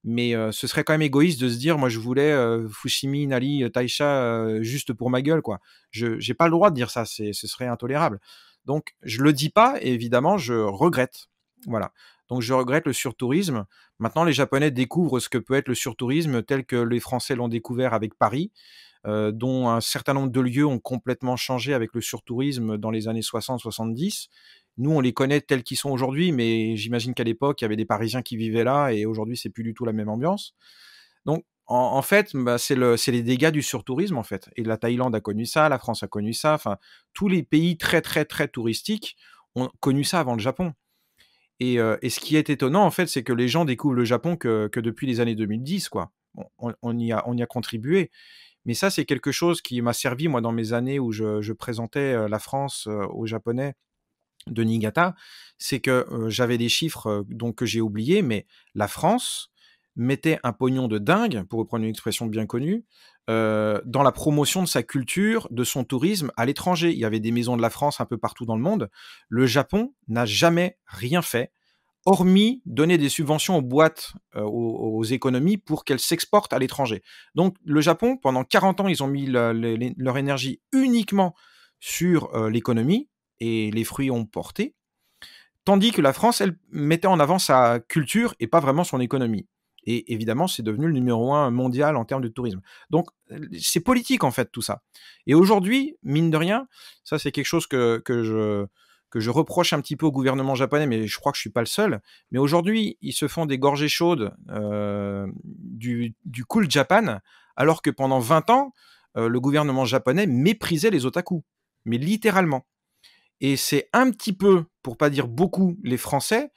Mais ce serait quand même égoïste de se dire: «Moi je voulais, Fushimi Inari Taisha, juste pour ma gueule, quoi». Je J'ai pas le droit de dire ça, ce serait intolérable. Donc je le dis pas et évidemment je regrette. Voilà. Donc je regrette le surtourisme. Maintenant les Japonais découvrent ce que peut être le surtourisme tel que les Français l'ont découvert avec Paris, dont un certain nombre de lieux ont complètement changé avec le surtourisme dans les années 60-70. Nous, on les connaît tels qu'ils sont aujourd'hui, mais j'imagine qu'à l'époque, il y avait des Parisiens qui vivaient là et aujourd'hui, c'est plus du tout la même ambiance. Donc, en fait, bah, c'est les dégâts du surtourisme, en fait. Et la Thaïlande a connu ça, la France a connu ça. Enfin, tous les pays très, très, très touristiques ont connu ça avant le Japon. Et ce qui est étonnant, en fait, c'est que les gens découvrent le Japon que depuis les années 2010, quoi. Bon, on y a contribué. Mais ça, c'est quelque chose qui m'a servi, moi, dans mes années où je présentais la France aux Japonais de Niigata, c'est que, j'avais des chiffres, donc que j'ai oubliés, mais la France mettait un pognon de dingue, pour reprendre une expression bien connue, dans la promotion de sa culture, de son tourisme à l'étranger. Il y avait des maisons de la France un peu partout dans le monde. Le Japon n'a jamais rien fait, hormis donner des subventions aux boîtes, aux économies pour qu'elles s'exportent à l'étranger. Donc le Japon, pendant 40 ans, ils ont mis leur énergie uniquement sur, l'économie et les fruits ont porté. Tandis que la France, elle, mettait en avant sa culture et pas vraiment son économie. Et évidemment, c'est devenu le numéro un mondial en termes de tourisme. Donc, c'est politique en fait tout ça. Et aujourd'hui, mine de rien, ça c'est quelque chose que je reproche un petit peu au gouvernement japonais, mais je crois que je suis pas le seul. Mais aujourd'hui, ils se font des gorgées chaudes du cool Japan, alors que pendant 20 ans, le gouvernement japonais méprisait les otaku. Mais littéralement. Et c'est un petit peu, pour pas dire beaucoup, les Français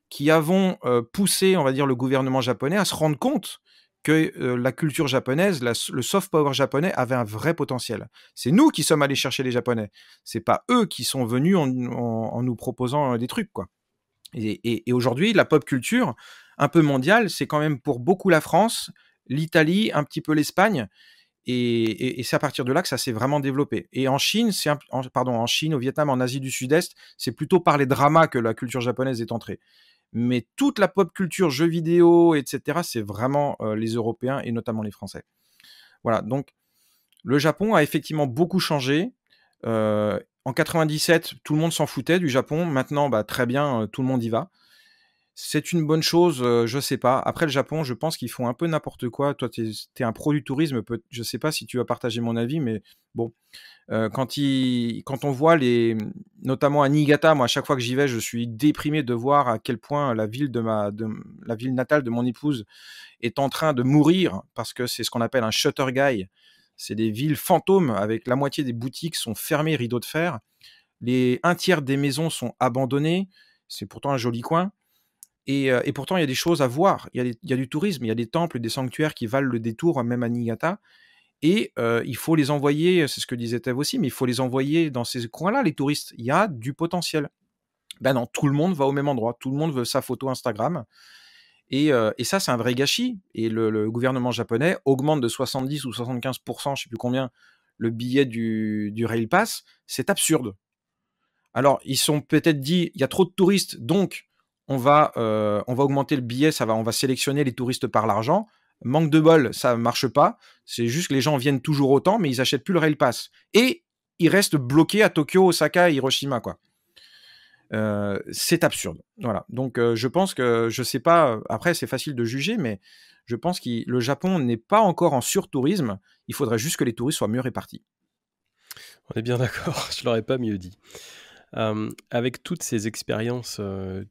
qui avons, poussé, on va dire, le gouvernement japonais à se rendre compte que, la culture japonaise, le soft power japonais avait un vrai potentiel. C'est nous qui sommes allés chercher les Japonais. C'est pas eux qui sont venus en nous proposant, des trucs, quoi. Et aujourd'hui, la pop culture, un peu mondiale, c'est quand même pour beaucoup la France, l'Italie, un petit peu l'Espagne et c'est à partir de là que ça s'est vraiment développé. Et en Chine, en Chine, au Vietnam, en Asie du Sud-Est, c'est plutôt par les dramas que la culture japonaise est entrée. Mais toute la pop culture, jeux vidéo, et cetera, c'est vraiment, les Européens et notamment les Français. Voilà, donc le Japon a effectivement beaucoup changé. En 97, tout le monde s'en foutait du Japon. Maintenant, bah, très bien, tout le monde y va. C'est une bonne chose, je sais pas. Après le Japon, je pense qu'ils font un peu n'importe quoi. Toi, tu es un pro du tourisme, je sais pas si tu vas partager mon avis, mais bon, quand on voit notamment à Niigata, moi, à chaque fois que j'y vais, je suis déprimé de voir à quel point la ville natale de mon épouse est en train de mourir parce que c'est ce qu'on appelle un shuttergai. C'est des villes fantômes avec la moitié des boutiques sont fermées, rideaux de fer. Un tiers des maisons sont abandonnées. C'est pourtant un joli coin. Et pourtant, il y a des choses à voir. Il y a du tourisme, il y a des temples, des sanctuaires qui valent le détour, même à Niigata. Et il faut les envoyer, c'est ce que disait Thèves aussi, mais il faut les envoyer dans ces coins-là, les touristes. Il y a du potentiel. Ben non, tout le monde va au même endroit. Tout le monde veut sa photo Instagram. Et ça, c'est un vrai gâchis. Et le gouvernement japonais augmente de 70 ou 75%, je ne sais plus combien, le billet du Rail Pass. C'est absurde. Alors, ils sont peut-être dit, il y a trop de touristes, donc on va augmenter le billet, on va sélectionner les touristes par l'argent. Manque de bol, ça ne marche pas. C'est juste que les gens viennent toujours autant, mais ils n'achètent plus le Rail Pass. Et ils restent bloqués à Tokyo, Osaka et Hiroshima, quoi. C'est absurde. Voilà. Donc, je pense que, je sais pas, après, c'est facile de juger, mais je pense que le Japon n'est pas encore en surtourisme. Il faudrait juste que les touristes soient mieux répartis.
On est bien d'accord, je l'aurais pas mieux dit. Avec toutes ces expériences,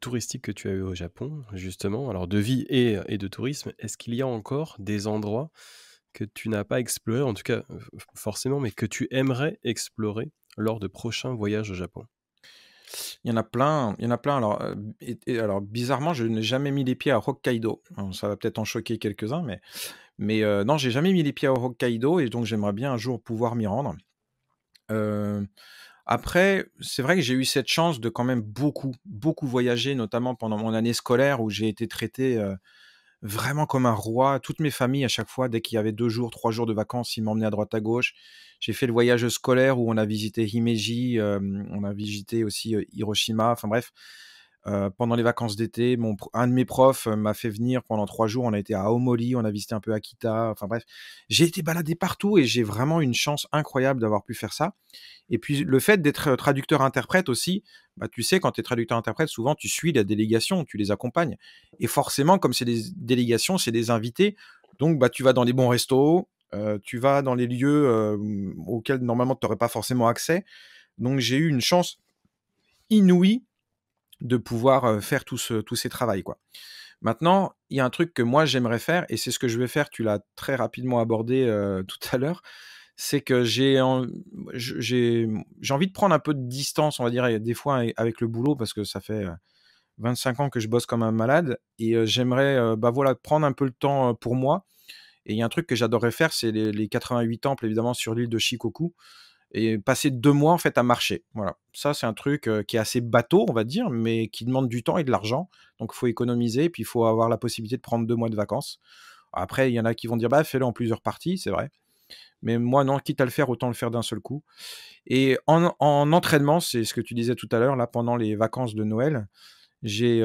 touristiques que tu as eues au Japon, justement, alors de vie et de tourisme, est-ce qu'il y a encore des endroits que tu n'as pas explorés, en tout cas, forcément, mais que tu aimerais explorer lors de prochains voyages au Japon?
Il y en a plein, il y en a plein. Alors, alors bizarrement, je n'ai jamais mis les pieds à Hokkaido. Alors, ça va peut-être en choquer quelques-uns, mais non, j'ai jamais mis les pieds à Hokkaido et donc j'aimerais bien un jour pouvoir m'y rendre. Heu, Après, c'est vrai que j'ai eu cette chance de quand même beaucoup, beaucoup voyager, notamment pendant mon année scolaire où j'ai été traité, vraiment comme un roi. Toutes mes familles, à chaque fois, dès qu'il y avait 2 jours, 3 jours de vacances, ils m'emmenaient à droite à gauche. J'ai fait le voyage scolaire où on a visité Himeji, on a visité aussi, Hiroshima, enfin bref. Pendant les vacances d'été, un de mes profs, m'a fait venir pendant 3 jours. On a été à Aomori, on a visité un peu Akita, enfin bref. J'ai été baladé partout et j'ai vraiment une chance incroyable d'avoir pu faire ça. Et puis le fait d'être traducteur-interprète aussi, bah, tu sais, quand tu es traducteur-interprète, souvent tu suis la délégation, tu les accompagnes. Et forcément, comme c'est des délégations, c'est des invités, donc bah, tu vas dans les bons restos, tu vas dans les lieux auxquels normalement tu n'aurais pas forcément accès. Donc j'ai eu une chance inouïe de pouvoir faire tous ces travails, quoi. Maintenant, il y a un truc que moi j'aimerais faire, et c'est ce que je vais faire, tu l'as très rapidement abordé tout à l'heure, c'est que j'ai envie de prendre un peu de distance, on va dire, des fois avec le boulot, parce que ça fait 25 ans que je bosse comme un malade, et j'aimerais bah voilà, prendre un peu le temps pour moi. Et il y a un truc que j'adorerais faire, c'est les 88 temples, évidemment, sur l'île de Shikoku, et passer 2 mois en fait à marcher. Voilà. Ça, c'est un truc qui est assez bateau, on va dire, mais qui demande du temps et de l'argent. Donc, il faut économiser, puis il faut avoir la possibilité de prendre 2 mois de vacances. Après, il y en a qui vont dire, bah, fais-le en plusieurs parties, c'est vrai. Mais moi, non, quitte à le faire, autant le faire d'un seul coup. Et en entraînement, c'est ce que tu disais tout à l'heure, là, pendant les vacances de Noël, j'ai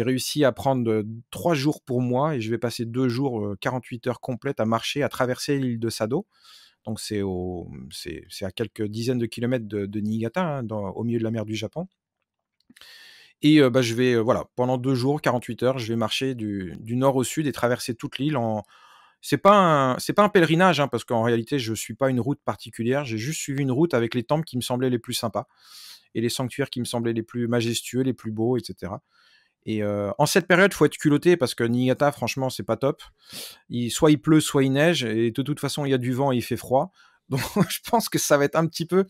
réussi à prendre 3 jours pour moi, et je vais passer 2 jours, 48 heures complètes à marcher, à traverser l'île de Sado. Donc c'est à quelques dizaines de kilomètres de Niigata, hein, au milieu de la mer du Japon. Et bah, je vais, voilà, pendant 2 jours, 48 heures, je vais marcher du nord au sud et traverser toute l'île en c'est pas un pèlerinage, hein, parce qu'en réalité, je suis pas une route particulière. J'ai juste suivi une route avec les temples qui me semblaient les plus sympas et les sanctuaires qui me semblaient les plus majestueux, les plus beaux, et cetera. Et en cette période, faut être culotté parce que Niigata, franchement, c'est pas top. Soit il pleut, soit il neige, et de toute façon, il y a du vent et il fait froid. Donc, je pense que ça va être un petit peu.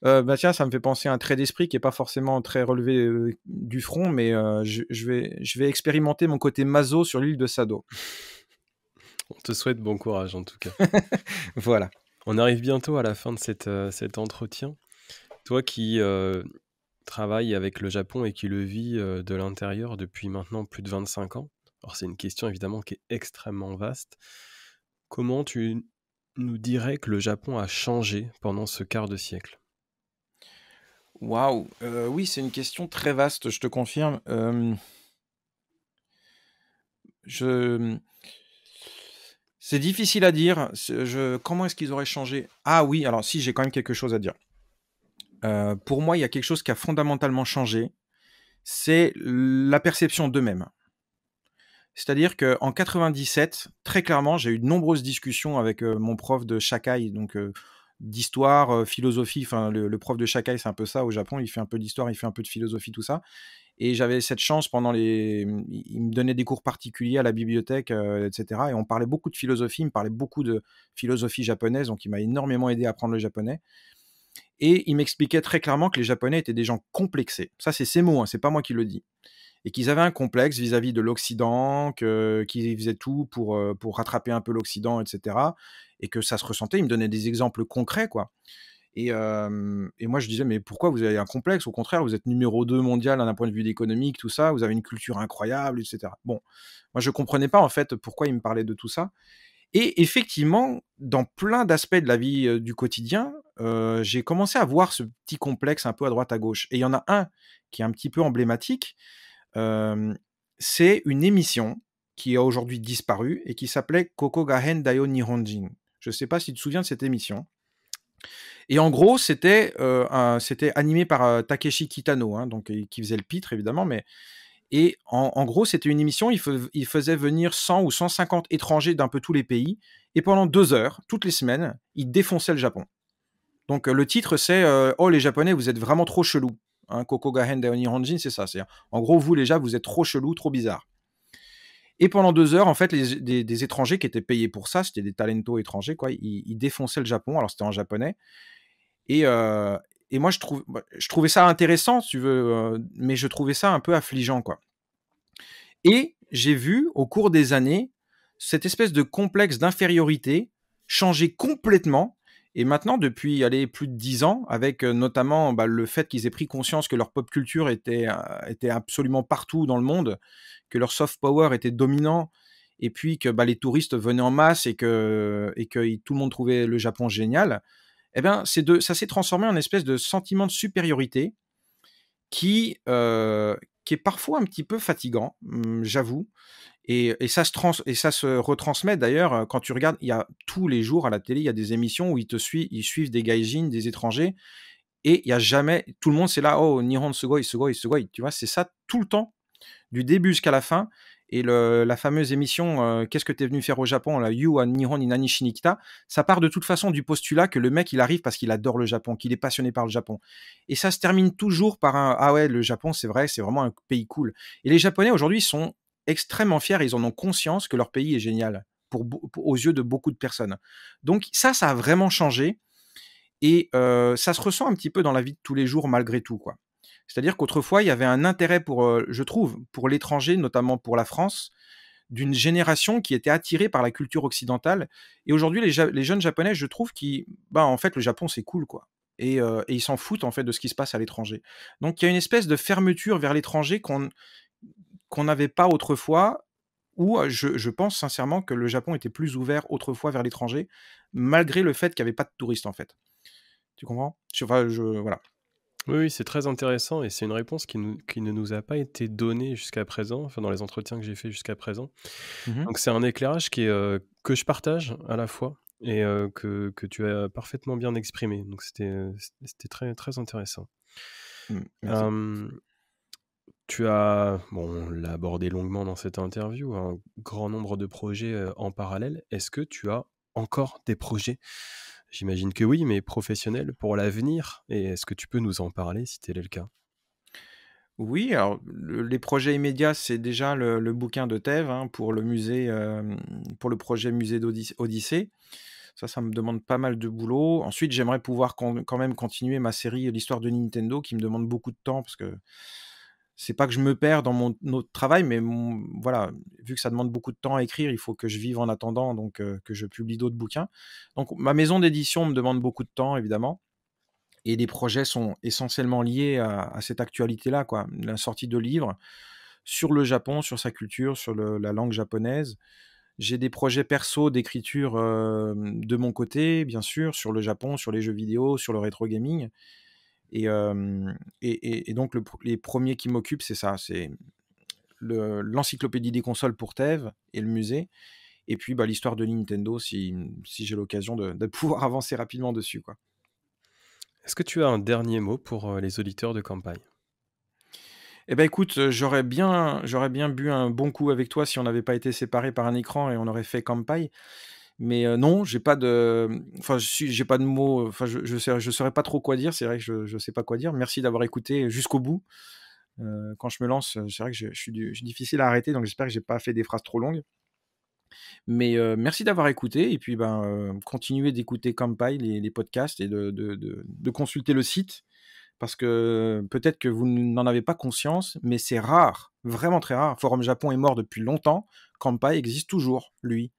Bah tiens, ça me fait penser à un trait d'esprit qui est pas forcément très relevé du front, mais je vais expérimenter mon côté maso sur l'île de Sado.
On te souhaite bon courage, en tout cas.
Voilà.
On arrive bientôt à la fin de cet entretien. Toi qui, travailles avec le Japon et qui le vis, de l'intérieur depuis maintenant plus de 25 ans. Alors c'est une question évidemment qui est extrêmement vaste. Comment tu nous dirais que le Japon a changé pendant ce quart de siècle?
Waouh! Oui, c'est une question très vaste, je te confirme. Je C'est difficile à dire. Comment est-ce qu'ils auraient changé? Ah oui, alors si, j'ai quand même quelque chose à dire. Pour moi, il y a quelque chose qui a fondamentalement changé, c'est la perception d'eux-mêmes. C'est-à-dire qu'en 97, très clairement, j'ai eu de nombreuses discussions avec mon prof de Shakai, donc d'histoire, philosophie. Enfin, le prof de Shakai, c'est un peu ça au Japon. Il fait un peu d'histoire, il fait un peu de philosophie, tout ça. Et j'avais cette chance pendant il me donnait des cours particuliers à la bibliothèque, etc. Et on parlait beaucoup de philosophie. Il me parlait beaucoup de philosophie japonaise, donc il m'a énormément aidé à apprendre le japonais. Et il m'expliquait très clairement que les Japonais étaient des gens complexés. Ça, c'est ses mots, hein, c'est pas moi qui le dis. Et qu'ils avaient un complexe vis-à-vis de l'Occident, qu'ils faisaient tout pour rattraper un peu l'Occident, etc. Et que ça se ressentait. Il me donnait des exemples concrets, quoi. Et moi, je disais, mais pourquoi vous avez un complexe? Au contraire, vous êtes numéro 2 mondial d'un point de vue économique, tout ça. Vous avez une culture incroyable, etc. Bon, moi, je comprenais pas, en fait, pourquoi il me parlait de tout ça. Et effectivement, dans plein d'aspects de la vie du quotidien, j'ai commencé à voir ce petit complexe un peu à droite, à gauche. Et il y en a un qui est un petit peu emblématique. C'est une émission qui a aujourd'hui disparu et qui s'appelait Kokogahen Daio Nihonjin. Je ne sais pas si tu te souviens de cette émission. Et en gros, c'était animé par Takeshi Kitano, hein, donc, qui faisait le pitre, évidemment. Et en gros, c'était une émission, il faisait venir 100 ou 150 étrangers d'un peu tous les pays. Et pendant 2 heures, toutes les semaines, il défonçait le Japon. Donc le titre, c'est Oh, les Japonais, vous êtes vraiment trop chelous. Hein, Kokogahen Daio Nihonjin, c'est ça. En gros, vous, les Japs, vous êtes trop chelous, trop bizarres. Et pendant 2 heures, en fait, des étrangers qui étaient payés pour ça, c'était des talentos étrangers, quoi, ils défonçaient le Japon. Alors, c'était en japonais. Et moi, je trouvais ça intéressant, si tu veux, mais je trouvais ça un peu affligeant, quoi. Et j'ai vu, au cours des années, cette espèce de complexe d'infériorité changer complètement. Et maintenant, depuis plus de 10 ans, avec notamment le fait qu'ils aient pris conscience que leur pop culture était absolument partout dans le monde, que leur soft power était dominant, et puis que les touristes venaient en masse et que tout le monde trouvait le Japon génial, eh bien, ça s'est transformé en une espèce de sentiment de supériorité qui est parfois un petit peu fatigant, j'avoue. Et ça se retransmet d'ailleurs quand tu regardes, il y a tous les jours à la télé, il y a des émissions où ils suivent des gaijins, des étrangers, et il y a jamais, tout le monde c'est là, oh, Nihon sugoi, sugoi, sugoi, tu vois, c'est ça tout le temps, du début jusqu'à la fin. Et la fameuse émission Qu'est-ce que t'es venu faire au Japon, la You wa Nihon ni Nani Shinikita, ça part de toute façon du postulat que le mec il arrive parce qu'il adore le Japon, qu'il est passionné par le Japon. Et ça se termine toujours par un ah ouais, le Japon c'est vrai, c'est vraiment un pays cool. Et les Japonais aujourd'hui sont extrêmement fiers, ils en ont conscience que leur pays est génial aux yeux de beaucoup de personnes. Donc ça a vraiment changé. Et ça se ressent un petit peu dans la vie de tous les jours malgré tout, quoi. C'est-à-dire qu'autrefois, il y avait un intérêt je trouve, pour l'étranger, notamment pour la France, d'une génération qui était attirée par la culture occidentale. Et aujourd'hui, les jeunes Japonais, je trouve en fait, le Japon, c'est cool, quoi. Et ils s'en foutent, en fait, de ce qui se passe à l'étranger. Donc il y a une espèce de fermeture vers l'étranger qu'on n'avait pas autrefois, où je pense sincèrement que le Japon était plus ouvert autrefois vers l'étranger, malgré le fait qu'il n'y avait pas de touristes, en fait. Tu comprends? Voilà.
Oui, oui, c'est très intéressant et c'est une réponse qui ne nous a pas été donnée jusqu'à présent, enfin dans les entretiens que j'ai fait jusqu'à présent.
Mmh.
Donc c'est un éclairage que je partage à la fois et que tu as parfaitement bien exprimé. Donc c'était très, très intéressant.
Merci.
Hem, Tu as, bon, on l'a abordé longuement dans cette interview, un grand nombre de projets, en parallèle. Est-ce que tu as encore des projets? J'imagine que oui, mais professionnels pour l'avenir? Et est-ce que tu peux nous en parler si tel est le cas?
Oui, alors les projets immédiats, c'est déjà le bouquin de Thèves, hein, pour le musée, pour le projet musée Odyssée. Ça me demande pas mal de boulot. Ensuite, j'aimerais pouvoir quand même continuer ma série L'histoire de Nintendo qui me demande beaucoup de temps parce que c'est pas que je me perds dans mon autre travail, mais voilà, vu que ça demande beaucoup de temps à écrire, il faut que je vive en attendant, donc que je publie d'autres bouquins. Donc ma maison d'édition me demande beaucoup de temps, évidemment. Et les projets sont essentiellement liés à cette actualité-là, quoi. La sortie de livres sur le Japon, sur sa culture, sur la langue japonaise. J'ai des projets perso d'écriture de mon côté, bien sûr, sur le Japon, sur les jeux vidéo, sur le rétro gaming. Et donc les premiers qui m'occupent, c'est ça, c'est l'encyclopédie des consoles pour Thèves et le musée. Et puis l'histoire de Nintendo, si j'ai l'occasion de pouvoir avancer rapidement dessus, quoi.
Est-ce que tu as un dernier mot pour, les auditeurs de Campagne?
Eh ben, écoute, j'aurais bien bu un bon coup avec toi si on n'avait pas été séparés par un écran et on aurait fait Kampai. Mais, non, j'ai pas de, enfin, j'ai pas de mots, enfin, je saurais pas trop quoi dire. C'est vrai que je sais pas quoi dire. Merci d'avoir écouté jusqu'au bout. Quand je me lance, c'est vrai que je suis difficile à arrêter, donc j'espère que j'ai pas fait des phrases trop longues. Mais, merci d'avoir écouté et puis, ben, continuez d'écouter Kampai, les podcasts et de consulter le site. Parce que peut-être que vous n'en avez pas conscience, mais c'est rare, vraiment très rare. Forum Japon est mort depuis longtemps. Kampai existe toujours, lui,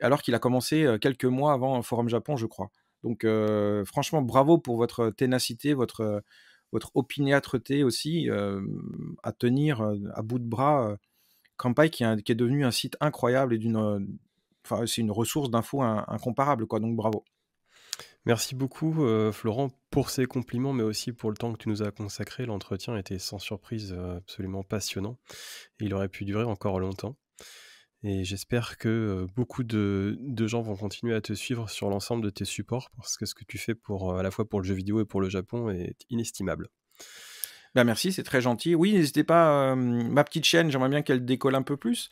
alors qu'il a commencé quelques mois avant Forum Japon, je crois. Donc, franchement, bravo pour votre ténacité, votre opiniâtreté aussi, à tenir à bout de bras Kampai, qui est devenu un site incroyable et enfin, c'est une ressource d'infos incomparable, quoi. Donc, bravo.
Merci beaucoup, Florent, pour ces compliments, mais aussi pour le temps que tu nous as consacré. L'entretien était sans surprise, absolument passionnant et il aurait pu durer encore longtemps et j'espère que, beaucoup de gens vont continuer à te suivre sur l'ensemble de tes supports parce que ce que tu fais pour, à la fois pour le jeu vidéo et pour le Japon est inestimable.
Bah, merci, c'est très gentil. Oui, n'hésitez pas, ma petite chaîne, j'aimerais bien qu'elle décolle un peu plus,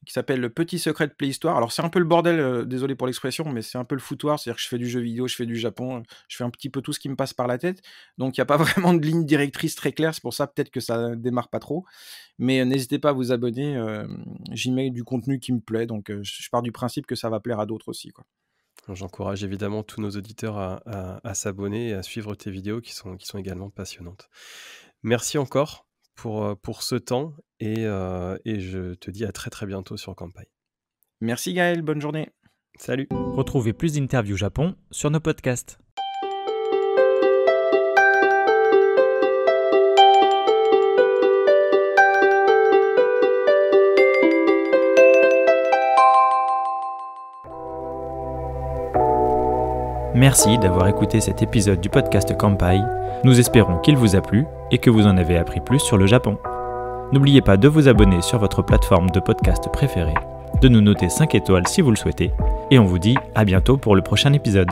qui s'appelle Le Petit Secret de Playhistoire. Alors c'est un peu le bordel, désolé pour l'expression, mais c'est un peu le foutoir. C'est-à-dire que je fais du jeu vidéo, je fais du Japon, je fais un petit peu tout ce qui me passe par la tête. Donc il y a pas vraiment de ligne directrice très claire, c'est pour ça peut-être que ça démarre pas trop. Mais, n'hésitez pas à vous abonner, j'y mets du contenu qui me plaît, donc, je pars du principe que ça va plaire à d'autres aussi, quoi.
J'encourage évidemment tous nos auditeurs à s'abonner et à suivre tes vidéos qui sont également passionnantes. Merci encore pour ce temps et je te dis à très, très bientôt sur Kampai.
Merci Gaël, bonne journée.
Salut!
Retrouvez plus d'interviews Japon sur nos podcasts. Merci d'avoir écouté cet épisode du podcast Kampai. Nous espérons qu'il vous a plu et que vous en avez appris plus sur le Japon. N'oubliez pas de vous abonner sur votre plateforme de podcast préférée, de nous noter 5 étoiles si vous le souhaitez, et on vous dit à bientôt pour le prochain épisode.